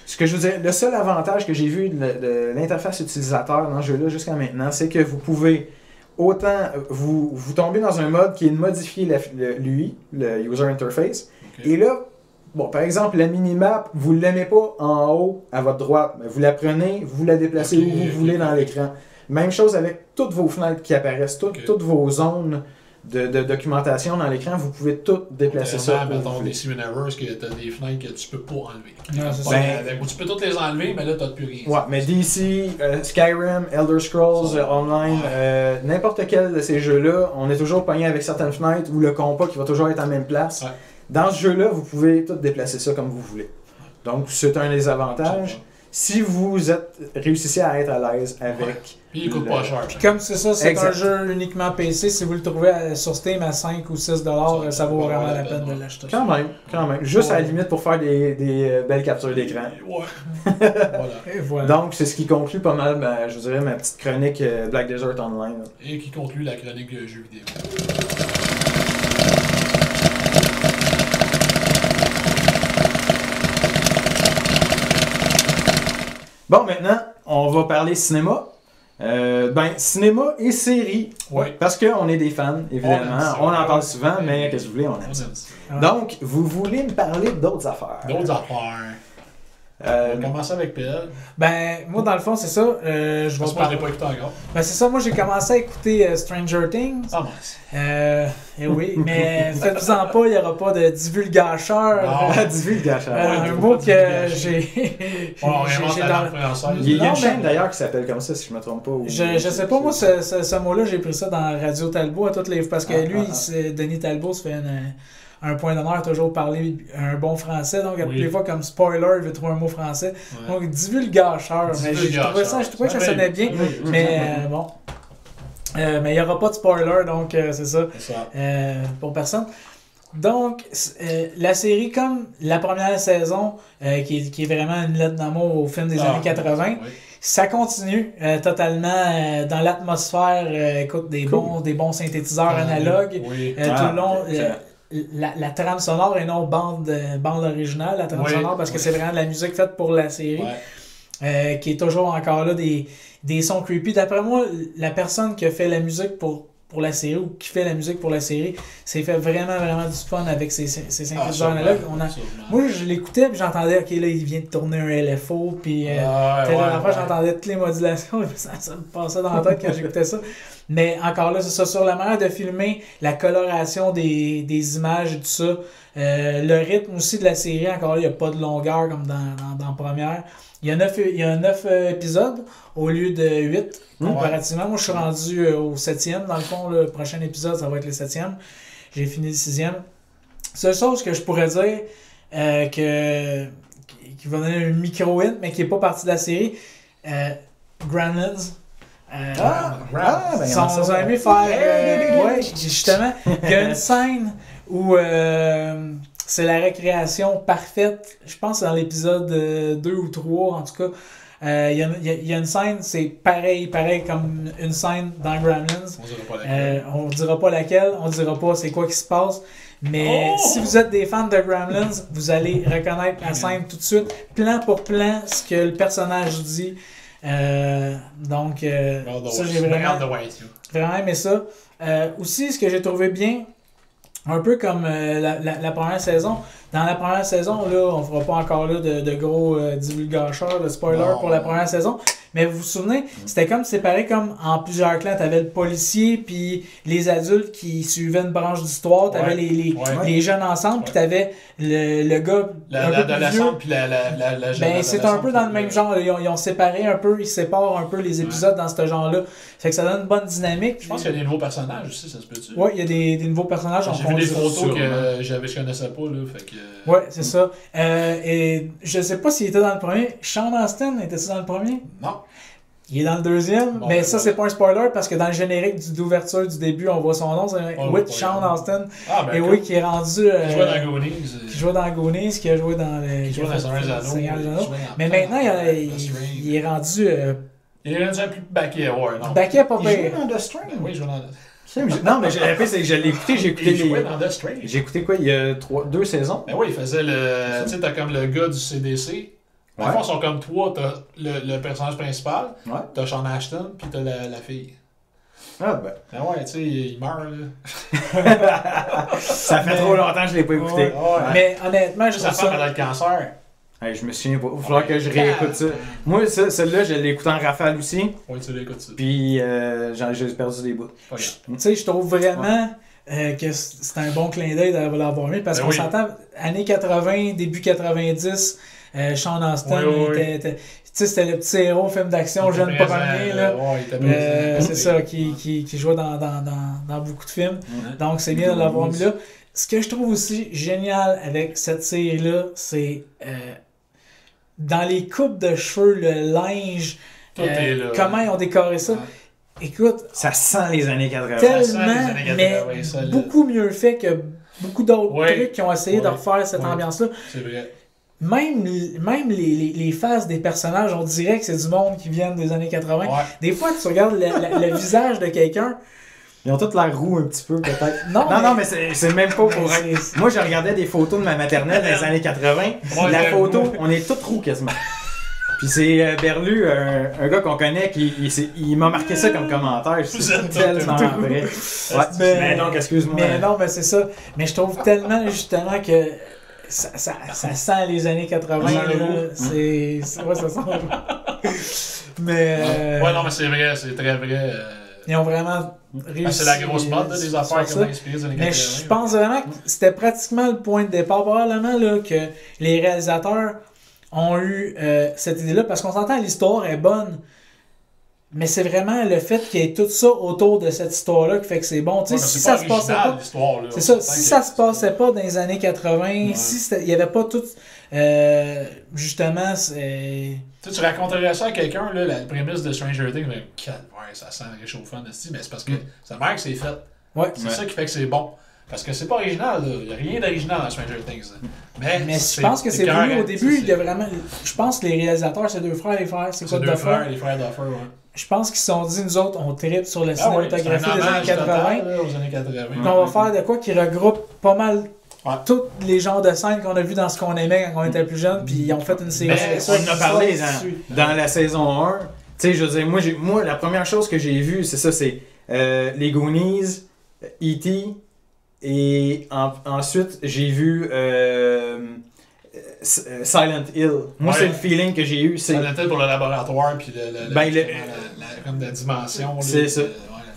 ce que je vous dirais, le seul avantage que j'ai vu de l'interface utilisateur dans ce jeu-là jusqu'à maintenant, c'est que vous pouvez autant vous tombez dans un mode qui est de modifier l'UI, le User Interface. Okay. Et là, bon, par exemple, la minimap, vous ne l'aimez pas en haut à votre droite. Mais vous la prenez, vous la déplacez où vous voulez dans l'écran. Même chose avec toutes vos fenêtres qui apparaissent, toutes vos zones de documentation dans l'écran, vous pouvez tout déplacer ça. Mettons des Cineverse, que tu as des fenêtres que tu peux pas enlever. Non, c'est Ou tu peux toutes les enlever, mais là, tu n'as plus rien. Ouais, mais DC, Skyrim, Elder Scrolls Online, n'importe quel de ces jeux-là, on est toujours pogné avec certaines fenêtres ou le compas qui va toujours être en même place. Ouais. Dans ce jeu-là, vous pouvez tout déplacer ça comme vous voulez. Donc, c'est un des avantages. Si vous réussissez à être à l'aise avec... Puis il coûte pas cher. Puis comme c'est ça, c'est Exact. un jeu uniquement PC, si vous le trouvez sur Steam à 5 ou 6 $, ça vaut vraiment la peine de l'acheter. Quand même. Juste à la limite pour faire des belles captures d'écran. Ouais. Voilà. Et voilà. Donc, c'est ce qui conclut pas mal, je vous dirais, ma petite chronique Black Desert Online. Là. Et qui conclut la chronique jeux vidéo. Bon, maintenant, on va parler cinéma. Cinéma et séries. Ouais. Parce qu'on est des fans, évidemment. On en parle souvent, mais qu'est-ce que vous voulez, on aime ça. Donc, vous voulez me parler d'autres affaires. D'autres affaires. On va commencer avec PL. Moi, dans le fond, c'est ça. Je vais Je pense que je l'ai pas écouté encore. c'est ça. Moi, j'ai commencé à écouter Stranger Things. Ah, Et oui, mais faites-vous-en pas, il n'y aura pas de divulgacheur. Divulgacheur. Un mot que j'ai. On j'ai réinvente la dans- langue française. Il y a Non, une chaîne mais- d'ailleurs qui s'appelle comme ça, si je me trompe pas. Je sais pas, moi, ce mot-là, j'ai pris ça dans Radio Talbot à toutes les parce que Denis Talbot se fait un point d'honneur toujours parler un bon français, donc à toutes les fois comme spoiler, il veut trouver un mot français. Ouais. Donc divulgacheur, mais je trouvais ça Divulgacheur. sonnait bien, mais bon. Mais il n'y aura pas de spoiler, donc c'est ça. C'est ça. Pour personne. Donc, la série, comme la première saison, qui est vraiment une lettre d'amour au film des années 80, oui. ça continue totalement dans l'atmosphère. Écoute, des bons synthétiseurs analogues. Oui. Tout le long, la trame sonore et non bande originale, la trame sonore, parce que c'est vraiment de la musique faite pour la série, qui est toujours encore là des sons creepy. D'après moi, la personne qui a fait la musique pour la série ou qui fait la musique pour la série s'est fait vraiment du fun avec ses synthétiseurs analogues. Moi, je l'écoutais puis j'entendais, ok, là, il vient de tourner un LFO, puis j'entendais toutes les modulations, ça me passait dans la tête quand j'écoutais ça. Mais encore là, c'est ça, sur la manière de filmer, la coloration des images et tout ça, le rythme aussi de la série, encore là, il n'y a pas de longueur comme dans première. Il y a 9 épisodes au lieu de 8 comparativement. Moi, je suis rendu au 7e. Dans le fond, le prochain épisode, ça va être le 7e. J'ai fini le 6e. Seule chose que je pourrais dire qui va donner un micro-hint, mais qui n'est pas partie de la série, Gremlins. Ils ont aimé faire... justement, il y a une scène où c'est la récréation parfaite. Je pense que dans l'épisode 2 ou 3, en tout cas, il y a une scène, c'est pareil comme une scène dans Gremlins. On dira pas laquelle, on dira pas c'est quoi qui se passe. Mais si vous êtes des fans de Gremlins, vous allez reconnaître la scène tout de suite, plan pour plan, ce que le personnage dit. Donc, ça, j'ai vraiment aimé ça. Aussi, ce que j'ai trouvé bien, un peu comme la première saison. Dans la première saison, là, on fera pas encore là de gros divulgateurs, de spoilers pour la première saison. Mais vous vous souvenez, c'était comme séparé comme en plusieurs clans. T'avais le policier, puis les adultes qui suivaient une branche d'histoire. T'avais les jeunes ensemble, puis t'avais le gars un peu plus vieux. Puis la jeune. Ben, c'est un peu dans le même genre. Ils ont séparé un peu, ils séparent un peu les épisodes dans ce genre-là. Fait que ça donne une bonne dynamique. Je pense qu'il y a des nouveaux personnages aussi, ça se peut-tu? Ouais, il y a des nouveaux personnages. J'ai vu des photos que je connaissais pas, là. Fait que... Ouais, c'est ça. Et je sais pas s'il était dans le premier. Sean Astin, était-il dans le premier? Non. Il est dans le deuxième, bon, mais ça, c'est pas un spoiler parce que dans le générique d'ouverture du début, on voit son nom, c'est Sean Astin. Et oui, qui est rendu. Qui jouait dans Goonies. Qui jouait dans Goonies, qui a joué dans Qui jouait dans Seigneur des Anneaux. Mais maintenant, il est rendu. Il est rendu un plus baquet, ouais, non. Baquet, pas pire. Il joue dans The Strain. Oui, il jouait dans Non, mais le fait, c'est que je l'ai écouté, Il jouait dans The Strain. J'ai écouté quoi, il y a 2 saisons? Ben oui, il faisait le... Tu sais, t'as comme le gars du CDC. Dans le fond, ils sont comme toi, t'as le personnage principal, t'as Sean Ashton, puis t'as la fille. Ah ben. Ben ouais, tu sais, il meurt, là. Ça fait trop longtemps que je l'ai pas écouté. Ouais. Mais honnêtement, je Sa trouve femme, elle a le cancer. Hey, je me souviens pas. Il va falloir que je réécoute ça. Moi, celle-là, je l'ai écouté en rafale aussi. Oui, tu l'écoutes ça. Puis, j'ai perdu des bouts. Tu sais, je trouve vraiment que c'est un bon clin d'œil d'avoir mis parce qu'on s'entend, années 80, début 90, Sean Astin, c'était le petit héros, film d'action, jeune premier. C'est ça, qui jouait dans beaucoup de films. Donc, c'est bien de l'avoir mis là. Ce que je trouve aussi génial avec cette série-là, c'est dans les coupes de cheveux, le linge, comment ils ont décoré ça. Écoute, ça sent les années 80. Tellement, mais beaucoup mieux fait que beaucoup d'autres trucs qui ont essayé de refaire cette ambiance-là. C'est vrai. Même les faces des personnages, on dirait que c'est du monde qui vient des années 80. Des fois, tu regardes le visage de quelqu'un. Ils ont tous l'air roux un petit peu, peut-être. Non, mais c'est même pas pour... Moi, je regardais des photos de ma maternelle dans les années 80. La photo, on est tous roux quasiment. Puis c'est Berlu, un gars qu'on connaît, il m'a marqué ça comme commentaire. C'est tellement vrai. Mais donc, excuse-moi. Mais non, mais c'est ça. Mais je trouve tellement, justement, que ça sent les années 80. C'est... Ouais, ça sent. Mais... Ouais, non, mais c'est vrai, c'est très vrai. Ils ont vraiment réussi. C'est la grosse mode des affaires qui ont inspiré les années 80. Mais je pense vraiment que c'était pratiquement le point de départ, probablement, là, que les réalisateurs ont eu cette idée-là, parce qu'on s'entend, l'histoire est bonne, mais c'est vraiment le fait qu'il y ait tout ça autour de cette histoire-là qui fait que c'est bon. Tu sais, si ça se passait pas, c'est ça, si ça se passait pas dans les années 80, si il y avait pas tout, justement, tu raconterais ça à quelqu'un, là, la prémisse de Stranger Things, mais ça sent réchauffant, mais c'est parce que sa mère que c'est fait. C'est ça qui fait que c'est bon. Parce que c'est pas original, il n'y a rien d'original dans Stranger Things. Mais je pense que c'est voulu au début, il y a vraiment. Je pense que les réalisateurs, c'est deux frères, les frères. C'est quoi, deux frères, les frères Duffer, Je pense qu'ils se sont dit, nous autres, on tripe sur la cinématographie des années 80. Aux années 80. On va faire de quoi qui regroupe pas mal tous les genres de scènes qu'on a vus dans ce qu'on aimait quand on était plus jeune, puis ils ont fait une série. On en a parlé dans la saison 1. Tu sais, je veux dire, moi, la première chose que j'ai vue, c'est ça, c'est les Goonies, E.T., et ensuite, j'ai vu Silent Hill. Moi, c'est le feeling que j'ai eu. Silent Hill pour le laboratoire, puis comme la dimension. C'est ça.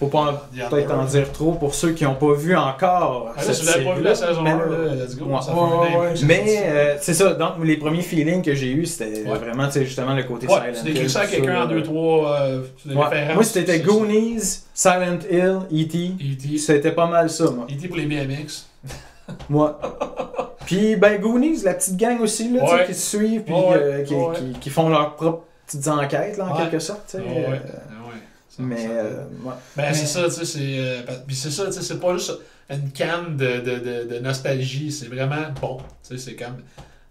Faut pas peut-être en dire trop pour ceux qui n'ont pas vu encore. Si vous n'avez pas vu la saison 1, let's go. Mais c'est ça, donc les premiers feelings que j'ai eu, c'était vraiment justement le côté Silent Hill. Tu décris ça à quelqu'un en 2-3 références. Moi, c'était Goonies, Silent Hill, E.T. C'était pas mal ça, moi. E.T. pour les BMX. Moi. Puis, Goonies, la petite gang aussi, là, qui se suivent, puis qui font leurs propres petites enquêtes, là, en quelque sorte. Mais c'est ça, tu sais, puis c'est ça, tu sais, c'est pas juste. une canne de nostalgie. C'est vraiment bon. Tu sais, c'est comme.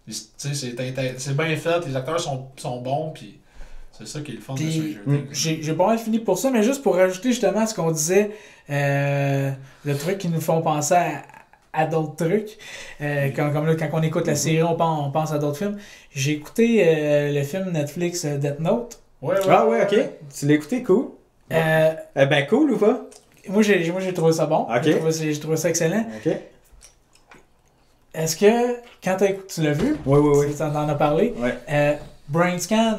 Tu sais, c'est bien fait, les acteurs sont bons, puis c'est ça qui est le fun de Stranger Things. J'ai pas mal fini pour ça, mais juste pour rajouter justement à ce qu'on disait, le truc qui nous font penser à d'autres trucs. Comme là, quand on écoute la série, on pense à d'autres films. J'ai écouté le film Netflix Death Note. Ouais, ok. Tu l'as écouté, cool. Ben cool ou pas? Moi j'ai trouvé ça bon. Okay. J'ai trouvé ça excellent. Ok. Est-ce que, quand tu l'as vu, Oui. tu en as parlé, Ouais. Brain Scan,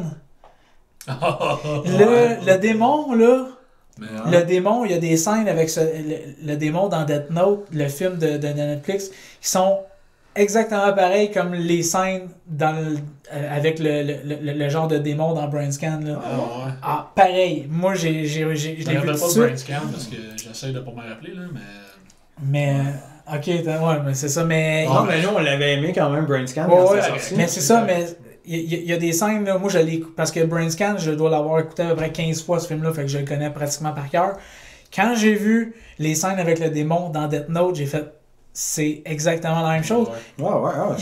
le démon, là, le démon, il y a des scènes avec le démon dans Death Note, le film de Netflix, qui sont exactement pareils comme les scènes avec le genre de démon dans Brain Scan. Là. Pareil. Moi, je l'ai vu Je ne rappelle pas de Brain Scan parce que j'essaie de pas me rappeler, là, mais... Ok, mais c'est ça, mais... Non, mais nous, on l'avait aimé quand même, Brain Scan, quand c'est sorti. Mais c'est ça, mais il y a des scènes, là, moi, parce que Brain Scan, je dois l'avoir écouté à peu près 15 fois, ce film-là, fait que je le connais pratiquement par cœur. Quand j'ai vu les scènes avec le démon dans Death Note, j'ai fait, c'est exactement la même chose. Il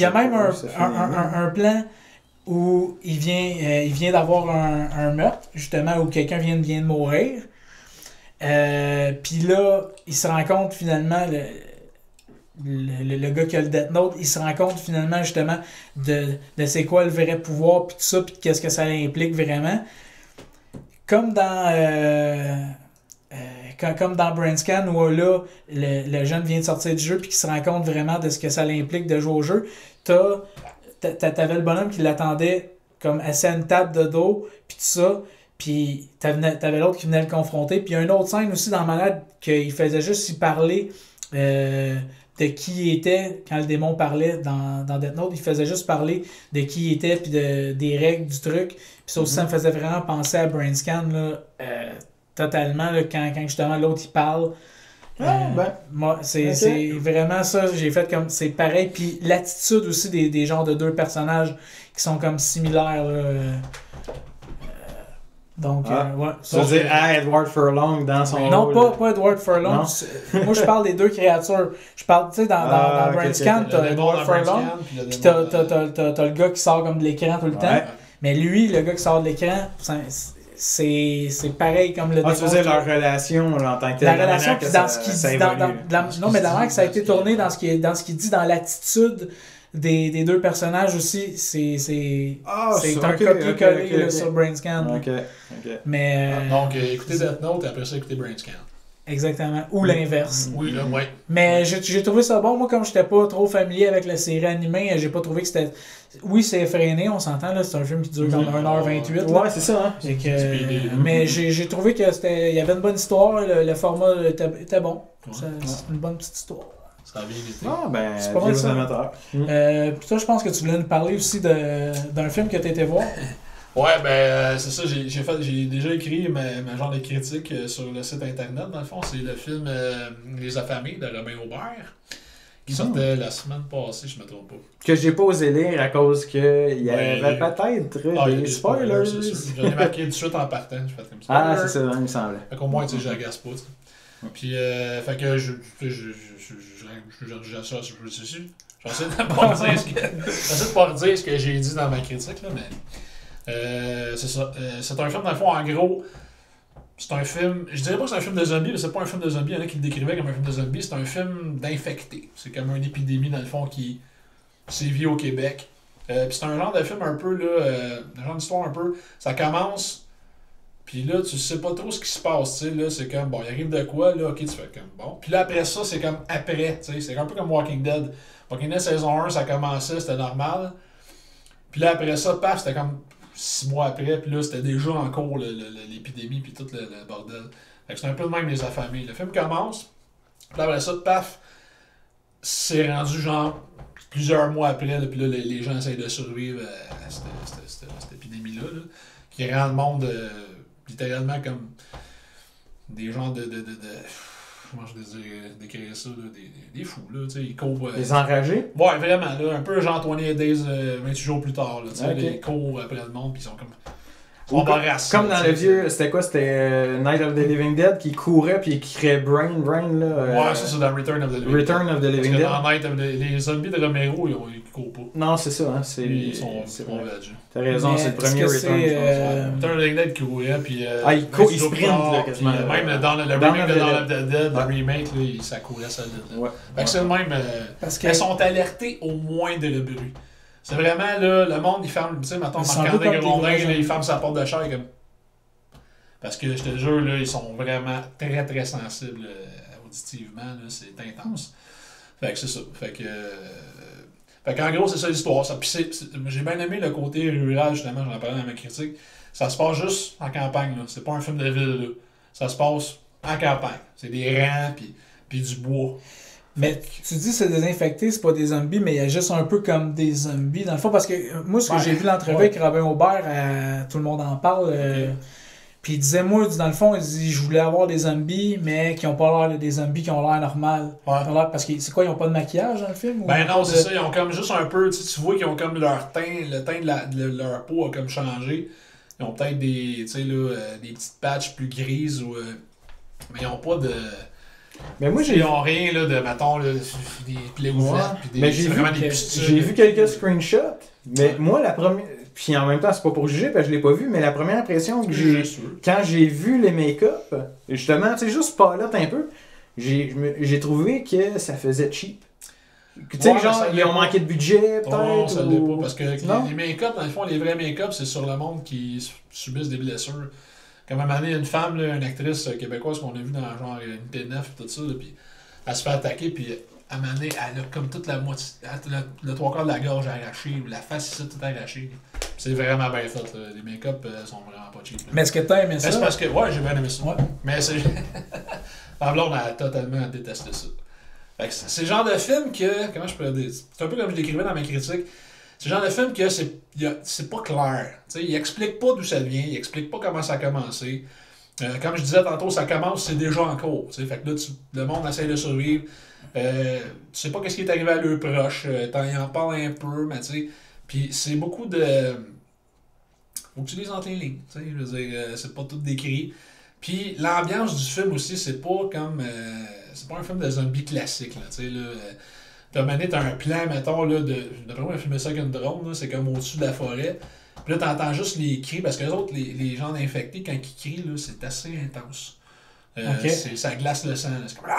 y a même un plan où il vient d'avoir un meurtre, justement, où quelqu'un vient de mourir. Puis là, il se rend compte, finalement... Le gars qui a le Death Note, il se rend compte finalement justement de c'est quoi le vrai pouvoir puis tout ça, puis qu'est-ce que ça implique vraiment. Comme dans comme dans Brain Scan où là le jeune vient de sortir du jeu puis qu'il se rend compte vraiment de ce que ça implique de jouer au jeu, t'avais le bonhomme qui l'attendait comme assis à une table de dos puis tout ça, puis t'avais l'autre qui venait le confronter, puis il y a une autre scène aussi dans Malade qu'il faisait juste y parler de qui il était quand le démon parlait dans Death Note. Il faisait juste parler de qui il était puis des règles du truc. Puis ça aussi, ça me faisait vraiment penser à Brain Scan là, totalement là, quand justement l'autre il parle. Moi, c'est vraiment ça. J'ai fait comme c'est pareil. Puis l'attitude aussi des genres de deux personnages qui sont comme similaires. Là, donc, tu veux dire Edward Furlong dans son Non, rôle. pas Edward Furlong. Moi, je parle des deux créatures. Je parle, tu sais, dans Brain Scan, t'as Edward Furlong, puis t'as le gars qui sort comme de l'écran tout le temps. Mais lui, le gars qui sort de l'écran, c'est pareil comme le démon. Tu veux dire leur relation en tant que telle. La relation, puis dans ce qu'il dit, non, mais la manière que ça a été tourné dans ce qu'il dit, dans l'attitude des deux personnages aussi, c'est un copier-coller sur Brain Scan. Mais, donc, écoutez Death Note et après ça, écoutez Brain Scan. Exactement. Ou l'inverse. Oui, là, ouais. Mais j'ai trouvé ça bon. Moi, comme j'étais pas trop familier avec la série animée, j'ai pas trouvé que c'était... Oui, c'est effréné, on s'entend, là. C'est un film qui dure comme 1h28. Ouais, c'est ça, hein. Mais j'ai trouvé que il y avait une bonne histoire. Le format était bon. C'est une bonne petite histoire. Ça a bien été. C'est pas mal ça. Puis toi, je pense que tu voulais nous parler aussi d'un film que tu étais voir. Ouais, c'est ça, j'ai déjà écrit ma genre de critique sur le site internet, dans le fond. C'est le film Les Affamés de Robin Aubert, qui sortait la semaine passée, je me trompe pas. Que j'ai pas osé lire à cause qu'il y avait peut-être des spoilers. J'en ai marqué tout de suite en partant, je fais comme ça. C'est ça, il me semblait. Fait qu'au moins, tu sais, j'agace pas, tu sais. Puis, fait que j'essaie de pas redire ce que j'ai dit dans ma critique, là, mais c'est ça. C'est un film, dans le fond, en gros, c'est un film, je dirais pas que c'est un film de zombies, mais c'est pas un film de zombies, il y en a qui le décrivaient comme un film de zombies, c'est un film d'infectés. C'est comme une épidémie, dans le fond, qui sévit au Québec. Puis c'est un genre de film un peu, là, un genre d'histoire un peu, ça commence... Puis là, tu sais pas trop ce qui se passe, tu sais, là, c'est comme, bon, il arrive de quoi, là, ok, tu fais comme, bon. Puis là, après ça, c'est comme après, tu sais, c'est un peu comme Walking Dead. Walking Dead saison 1, ça commençait, c'était normal. Puis là, après ça, paf, c'était comme 6 mois après, puis là, c'était déjà en cours, l'épidémie, puis tout le bordel. Fait que c'est un peu le même Les Affamés. Le film commence, puis là, après ça, paf, c'est rendu genre plusieurs mois après, là, puis là, les gens essayent de survivre à cette épidémie-là, là, qui rend le monde... littéralement comme des gens de comment je veux décrire ça, là, des fous, là, tu sais, ils courent... Des enragés? Ouais, vraiment, là, un peu genre 28 Days, 28 jours plus tard, là, tu sais, ils courent après le monde, puis ils sont comme... embarrassant. Comme dans le vieux, c'était quoi? C'était Night of the Living Dead qui courait puis qui créait Brain là. Ouais, ça c'est dans Return of the Living Dead. Return of the Living Dead. Parce que dans Night of the... Les zombies de Romero, ils courent pas. Non, c'est ça, hein. Ils sont vrai. veg. T'as raison, Mais c'est le premier est-ce que Return. c'est, je pense. Return of the Living Dead qui courait, puis... il sprint, là, quasiment. Même dans le remake de Dawn of the Dead, le remake, là, ça courait solide. Ouais. Fait que c'est le même... Parce que Elles sont alertées au moindre bruit. C'est vraiment, là, le monde, il ferme... Tu sais, maintenant, Marc-André Grondin, il ferme sa porte de chair comme... Parce que, je te jure, là, ils sont vraiment très, très sensibles auditivement, là, c'est intense. Fait que c'est ça. Fait qu'en gros, c'est ça l'histoire. J'ai bien aimé le côté rural, justement, j'en parlais dans ma critique. Ça se passe juste en campagne, là. C'est pas un film de ville, là. Ça se passe en campagne. C'est des rangs, puis du bois. Mais tu dis c'est désinfecté, c'est pas des zombies, mais il y a juste un peu comme des zombies dans le fond. Parce que moi, ce que j'ai vu l'entrevue avec Robin Aubert, tout le monde en parle. Puis il disait, moi, dans le fond, il dit, je voulais avoir des zombies, mais qui ont pas l'air des zombies qui ont l'air normal. Ouais. Parce que c'est quoi, ils ont pas de maquillage dans le film? Ben non, c'est ça, ils ont comme juste un peu, tu vois qu'ils ont comme leur teint, le teint de leur peau a comme changé. Ils ont peut-être des, tu sais, là, des petites patches plus grises, mais ils ont pas de... Mais moi, ils ont rien, là, de, mettons, là, des plaies ouvertes, puis des... Mais j'ai vu quelques screenshots, mais moi, la première... Puis en même temps, c'est pas pour juger, parce que je l'ai pas vu, mais la première impression que j'ai... Quand j'ai vu les make-up, justement, tu sais, juste palette un peu, j'ai trouvé que ça faisait cheap. Tu sais, genre, ils ont manqué de budget, peut-être. Non, ça l'est pas, parce que les make-up, dans le fond, les vrais make-up, c'est sur le monde qui subissent des blessures. Comme à un moment donné, une femme, là, une actrice québécoise qu'on a vu dans genre une P9 et tout ça, là, puis elle se fait attaquer, puis à un moment donné, elle a comme toute la moitié, le trois quarts de la gorge arrachée, la face ici, tout arrachée. C'est vraiment bien fait, là. Les make-up sont vraiment pas cheap. Là. Mais est-ce que t'as aimé ça? C'est parce que, ouais, j'ai bien aimé ça. Ouais. Mais c'est... Ma blonde a totalement détesté ça. Fait que c'est le genre de film que, comment je peux le dire? C'est un peu comme je l'écrivais dans ma critique. C'est le genre de film que c'est pas clair. T'sais, il explique pas d'où ça vient, il explique pas comment ça a commencé. Comme je disais tantôt, ça commence, c'est déjà en cours. T'sais. Fait que là, le monde essaie de survivre. Tu sais pas qu'est-ce qui est arrivé à leurs proches. Ils en parlent un peu, mais tu sais. Puis c'est beaucoup de... Faut que tu lises entre les lignes. Je veux dire, c'est pas tout décrit. Puis l'ambiance du film aussi, c'est pas comme... c'est pas un film de zombies classique. Là, t'as un plan, mettons, là, d'après moi, on a filmé ça avec une drone, là, c'est comme au-dessus de la forêt. Puis là, t'entends juste les cris, parce que les autres, les gens infectés, quand ils crient, là, c'est assez intense. Ça glace le sang. Là. C'est comme...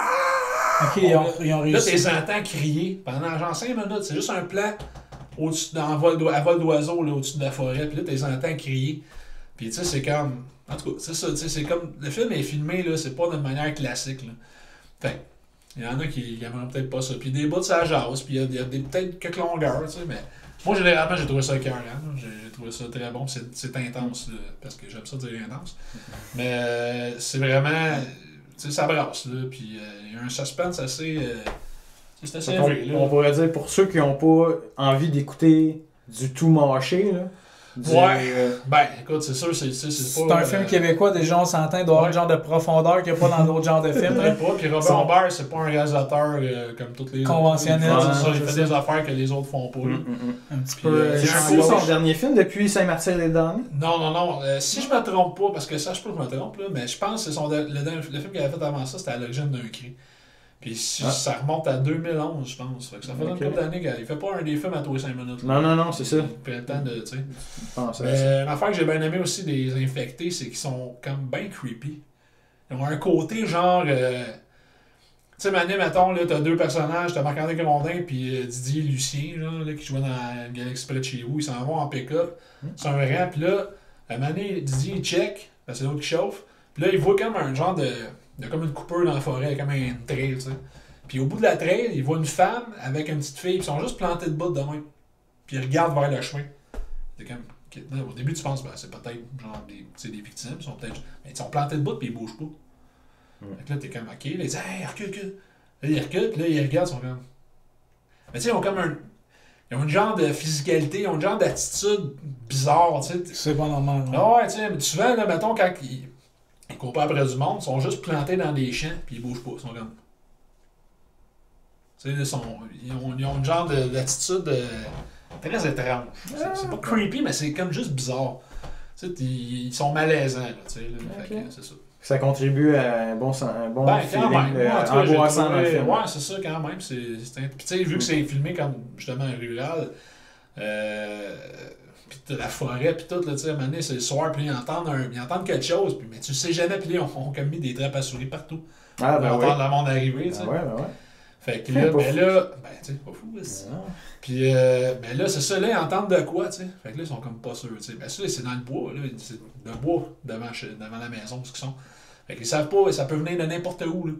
Ok, ils ont réussi. Là, t'es entends crier pendant genre 5 minutes. C'est juste un plan au-dessus, à vol d'oiseau, là, au-dessus de la forêt. Puis là, t'es entends crier. Puis tu sais, c'est comme... En tout cas, c'est ça, c'est comme... Le film est filmé, là, c'est pas d'une manière classique, là. Fait il y en a qui aimeraient peut-être pas ça. Puis des bouts, ça jase. Puis il y a peut-être quelques longueurs, tu sais, mais... Moi, généralement, j'ai trouvé ça écœurant. J'ai trouvé ça très bon. C'est intense, là, parce que j'aime ça dire intense. Mais c'est vraiment... Tu sais, ça brasse, là. Puis il y a un suspense assez... c'est assez élevé, là. On pourrait dire, pour ceux qui n'ont pas envie d'écouter du tout mâché, là... Ben, écoute, c'est sûr, c'est pas... un film québécois, déjà, on s'entend, il doit avoir un genre de profondeur qu'il n'y a pas dans d'autres genres de films. Peut-être pas. Puis Robin Aubert, c'est pas un réalisateur comme toutes les conventionnel. Il fait des affaires que les autres font pas. Un petit peu... C'est son dernier film depuis Saint-Martyr-les-Damnés? Non. Si je me trompe pas, parce que ça, je peux que je me trompe, là, mais je pense que le film qu'il avait fait avant ça, c'était À l'origine d'un cri. Puis ça remonte à 2011, je pense. Fait que ça fait une couple d'années qu'il fait pas un des films à tous les 5 minutes. Là. Non, c'est ça. Il prend le temps de, tu sais. Mais l'affaire que j'ai bien aimé aussi des infectés, c'est qu'ils sont comme bien creepy. Ils ont un côté genre... tu sais, Mané, mettons, là, t'as deux personnages, t'as Marc-André Grondin puis Didier Lucien, là, qui jouait dans Galaxy près de chez vous. Ils s'en vont en pick-up. C'est un rang, puis là, Mané, Didier, il check, parce que c'est l'autre qui chauffe. Puis là, il voit comme un genre de... Il y a comme une coupeur dans la forêt, comme une trail, tu sais. Puis au bout de la trail, il voit une femme avec une petite fille, ils sont juste plantés de bout de même. Puis ils regardent vers le chemin. C'est comme... Là, au début, tu penses, ben, c'est peut-être genre des victimes, ils sont peut-être... Mais ils sont plantés de bout, puis ils bougent pas. Fait que là, t'es comme, ok, là, ils disent, hey, recule. Là, ils reculent, puis là, ils regardent, ils sont comme... Mais tu sais, ils ont comme un... Ils ont une genre de physicalité, ils ont une genre d'attitude bizarre, tu sais. C'est pas normal. Ah ouais, tu sais, souvent, là, mettons, quand ils courent pas après du monde, ils sont juste plantés dans des champs, puis ils bougent pas, ils sont comme... Tu sais, ils ont une genre d'attitude très étrange. C'est pas creepy, mais c'est comme juste bizarre. Tu sais, ils sont malaisants, là, tu sais. Là, fait que c'est ça. Ça contribue à un bon Quand feeling même. En tout cas, j'ai angoissant dans le trouvé- film. Ouais, c'est ça, quand même. Puis tu sais, vu que c'est filmé comme, justement, rural, puis de la forêt, puis tout, là, tu sais, à un moment donné, c'est le soir, puis ils entendent quelque chose, puis, mais tu sais jamais, puis là, on comme mis des trappes à souris partout. Ah, On ben oui. entend le monde arriver, tu sais. Ben ouais, ben ouais. Fait que là, Pas ben fou. là, ben tu sais, pas fou, aussi. Non. Puis, ben là, c'est ça, là, ils entendent de quoi, tu sais. Fait que là, ils sont comme pas sûrs, tu sais. Ben ça, c'est dans le bois, là. C'est le bois devant la maison, où ils sont. Fait qu'ils savent pas, ça peut venir de n'importe où, là.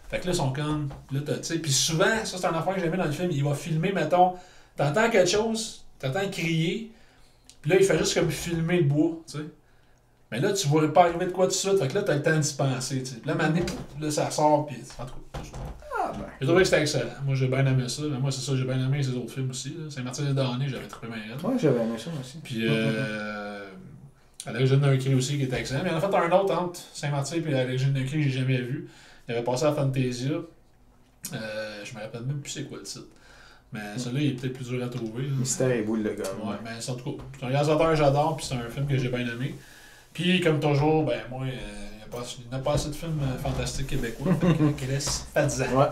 Fait que là, ils sont comme. Là, tu sais. Puis souvent, ça, c'est un affaire que j'aimais dans le film. Il va filmer, mettons, t'entends quelque chose, t'entends crier, puis là, il fait juste comme filmer le bois, tu sais. Mais là, tu vois pas arriver de quoi tout de suite. Fait que là, t'as le temps d'y penser, tu sais. Puis là, maintenant, là, ça sort, puis en tout cas. Ah, ben. J'ai trouvé que c'était excellent. Moi, j'ai bien aimé ça. Moi, c'est ça, j'ai bien aimé ces autres films aussi. Là. Saint-Martin-des-Damnés, j'avais trouvé bien raide. Ouais, j'avais aimé ça aussi. Puis, à l'origine d'un cri aussi, qui était excellent. Mais il y en a fait un autre entre Saint-Martin et à l'origine d'un cri que j'ai jamais vu. Il avait passé à Fantasia. Je me rappelle même plus c'est quoi le titre. Mais celui-là, il est peut-être plus dur à trouver. Là. Mystère et boule de gomme. Ouais, mais c'est en tout cas, c'est un réalisateur que j'adore, puis c'est un film que j'ai bien aimé. Puis, comme toujours, ben moi, il n'y a pas assez de films fantastiques québécois. Fait que Chris, faites-en. Ouais.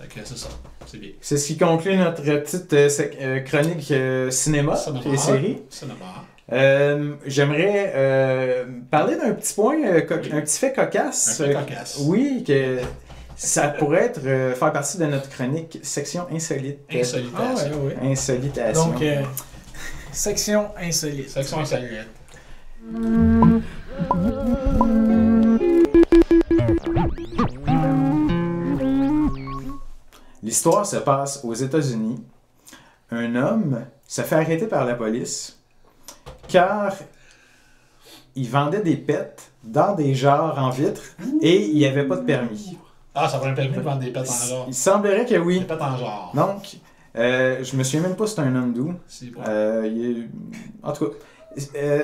Fait que c'est ça. C'est bien. C'est ce qui conclut notre petite chronique cinéma et série. J'aimerais parler d'un petit point, un petit fait cocasse. Un fait cocasse. Oui, que ça pourrait être faire partie de notre chronique section insolite. Insolitation. Ah, ouais. Insolitation. Donc, section insolite. Section insolite. L'histoire se passe aux États-Unis. Un homme se fait arrêter par la police car il vendait des pets dans des jarres en vitre et il n'y avait pas de permis. Ah, ça prend un permis de vendre des pets en genre. Il semblerait que Des oui. pets en genre. Donc, je me souviens même pas si c'est un homme d'où. C'est bon. En tout cas,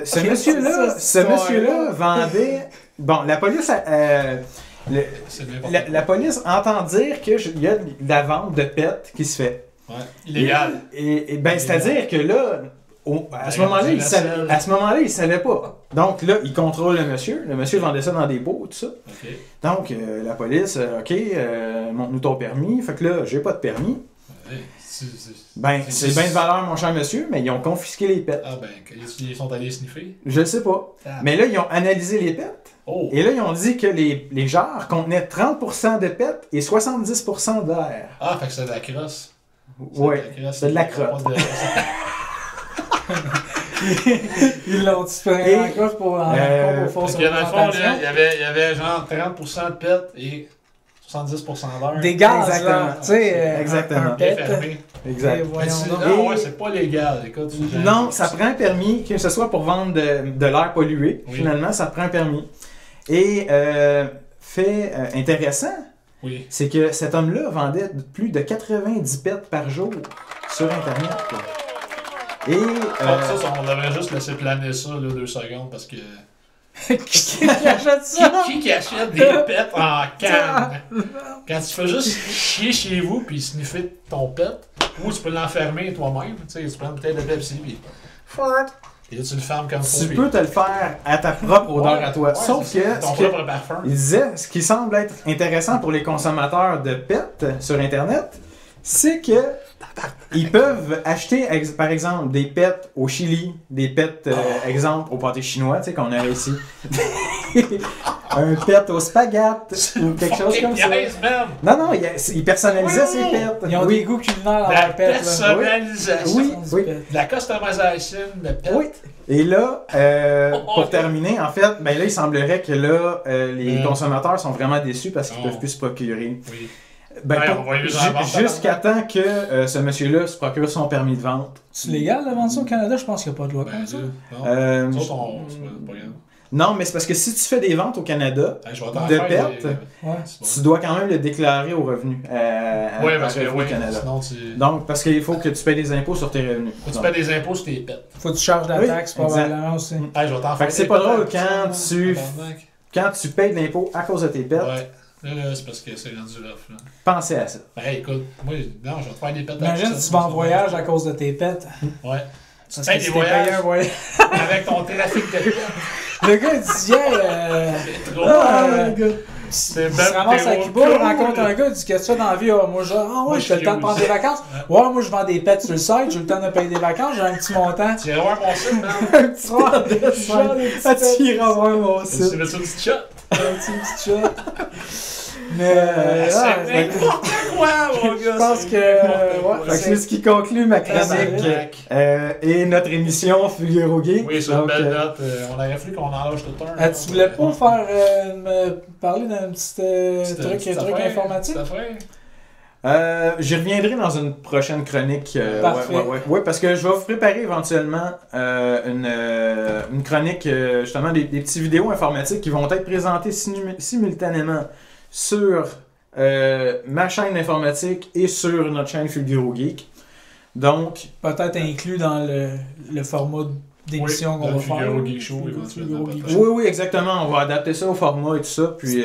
ce monsieur-là vendait... Bon, la police... La police entend dire qu'il y a de la vente de pets qui se fait. Ouais. Illégal. Et ben, c'est-à-dire que là, à ce moment-là, il savait pas. Donc là, il contrôle le monsieur. Le monsieur vendait ça dans des pots, tout ça. OK. Donc, la police, OK, montre-nous ton permis. Fait que là, j'ai pas de permis. Ouais. C'est bien de valeur, mon cher monsieur, mais ils ont confisqué les pets. Ah ben, ils sont allés sniffer. Je sais pas. Ah. Mais là, ils ont analysé les pets. Oh! Et là, ils ont dit que les jarres contenaient 30% de pets et 70% d'air. Ah, fait que c'est de la crosse. Ouais, c'est de la crotte. Ils l'ont tiré en crosse pour Parce que dans le fond, là, il y avait genre 30% de pets et 70% d'air. Des gaz, Exactement. là. Tu sais, Exactement. un pet. Fermé. Exact. Et voyons Mais donc. ah ouais, c'est pas légal. Écoute, Non, ça prend un permis, que ce soit pour vendre de l'air pollué. Oui. Finalement, ça prend un permis. Et fait intéressant, Oui. c'est que cet homme-là vendait plus de 90 pets par jour sur Internet. Quoi. Et Ça, on devrait juste laisser planer ça là, 2 secondes parce que. Qui achète ça? Qui achète des pets en canne? Quand tu fais juste chier chez vous puis sniffer ton pet, ou tu peux l'enfermer toi-même. Tu sais, tu prends une bouteille de Pepsi puis. Et là, tu le fermes comme faut. tu peux te le faire à ta propre odeur à toi. Ouais, Sauf c'est que, ton ce que propre parfum. il disait, ce qui semble être intéressant pour les consommateurs de pets sur Internet, c'est que ils peuvent acheter, par exemple, des pets au Chili, des pets, exemple, au pâté chinois, tu sais, qu'on a ici. Un pet au spaghetti, ou quelque chose comme ça. Non, ils personnalisaient ces pets. Ils ont des goûts culinaires dans La leur pet. là. personnalisation. Oui, oui. La customisation de pets. Oui. Et là, pour terminer, en fait, ben là, il semblerait que là, les consommateurs sont vraiment déçus parce qu'ils peuvent plus se procurer. Oui. Ben, Ouais, on va lui en vendre, jusqu'à temps que ce monsieur-là se procure son permis de vente. C'est légal de vendre ça au Canada? Je pense qu'il n'y a pas de loi comme ça. Non. Nous autres, c'est pas grave. Non, mais c'est parce que si tu fais des ventes au Canada Hey, je vais t'en de faire pets, Ouais. tu dois quand même le déclarer aux revenus. Oui, parce que Revenu Canada. sinon tu. Donc, parce qu'il faut que tu payes des impôts sur tes revenus. Faut que tu Donc, paies des impôts sur tes pets. Faut que tu charges la Oui, taxe exact. probablement aussi. Hey, je vais t'en Fait faire que c'est des pas pets drôle avec ça, tabarnak. quand tu payes de l'impôt à cause de tes pets, Ouais. Là, c'est parce que c'est rendu rough. Là. pensez à ça. Ben, hey, écoute, moi, non, je vais te faire des pets. Imagine avec si ça, tu vas en ça, voyage à cause de tes pets. Ouais. Tu Parce fais que des tu t'es payé un voyages voyage. avec ton trafic de pièces. Le gars, il dit, yeah, C'est trop il ben se ramasse à trop Cuba, il cool. rencontre un gars, il dit, qu'est-ce que tu fais dans la vie? Ah, moi, Moi, j'ai le temps de prendre des vacances. Ouais, moi, je vends des pets sur le site, j'ai le temps de payer des vacances, j'ai un petit montant. Tu viens voir mon site, man. Un petit Ah, tu iras voir mon Tu site. mets ça une petite shot. Un petit chat. Mais, C'est n'importe quoi, mon gars. je pense c'est que, n'importe quoi. Fait que c'est ce qui conclut ma chronique et notre émission Figaro Geek. Oui, sur une Donc, belle note. On aurait fallu qu'on enlève tout un. tu voulais pas faire, me parler d'un petit truc informatique? J'y reviendrai dans une prochaine chronique. Parfait. Ouais, parce que je vais vous préparer éventuellement une chronique, justement, des petites vidéos informatiques qui vont être présentées simultanément sur ma chaîne informatique et sur notre chaîne Figaro Geek. Donc, Peut-être inclus dans le format d'émission qu'on va faire. Figaro Geek Show, éventuellement. Geek Show. oui, exactement. On va adapter ça au format et tout ça. Puis,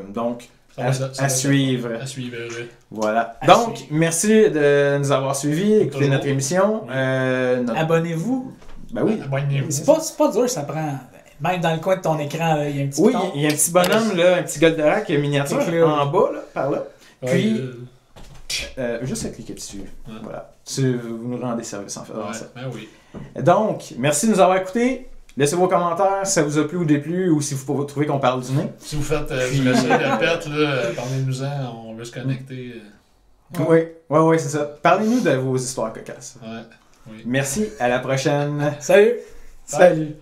donc, à suivre. À suivre. Voilà. À Donc, suivre. merci de nous avoir suivis, écouté Toujours. notre émission. Oui. Abonnez-vous. Ben oui. Abonnez-vous. C'est pas dur, ça prend. Même dans le coin de ton écran, là, il y a un petit Oui, bouton. il y a un petit bonhomme, là, un petit Goldorak miniature C'est clair. en bas, là, par là. Puis, Ouais, juste à cliquer dessus. Ouais. Voilà. Vous nous rendez service en faisant ça. ben oui. Donc, merci de nous avoir écoutés. Laissez vos commentaires si ça vous a plu ou déplu ou si vous trouvez qu'on parle du nez. Si vous faites du recel de pète, là, parlez-nous-en, on veut se connecter. Oui, c'est ça. Parlez-nous de vos histoires cocasses. Ouais, oui. Merci, à la prochaine. Salut! Salut.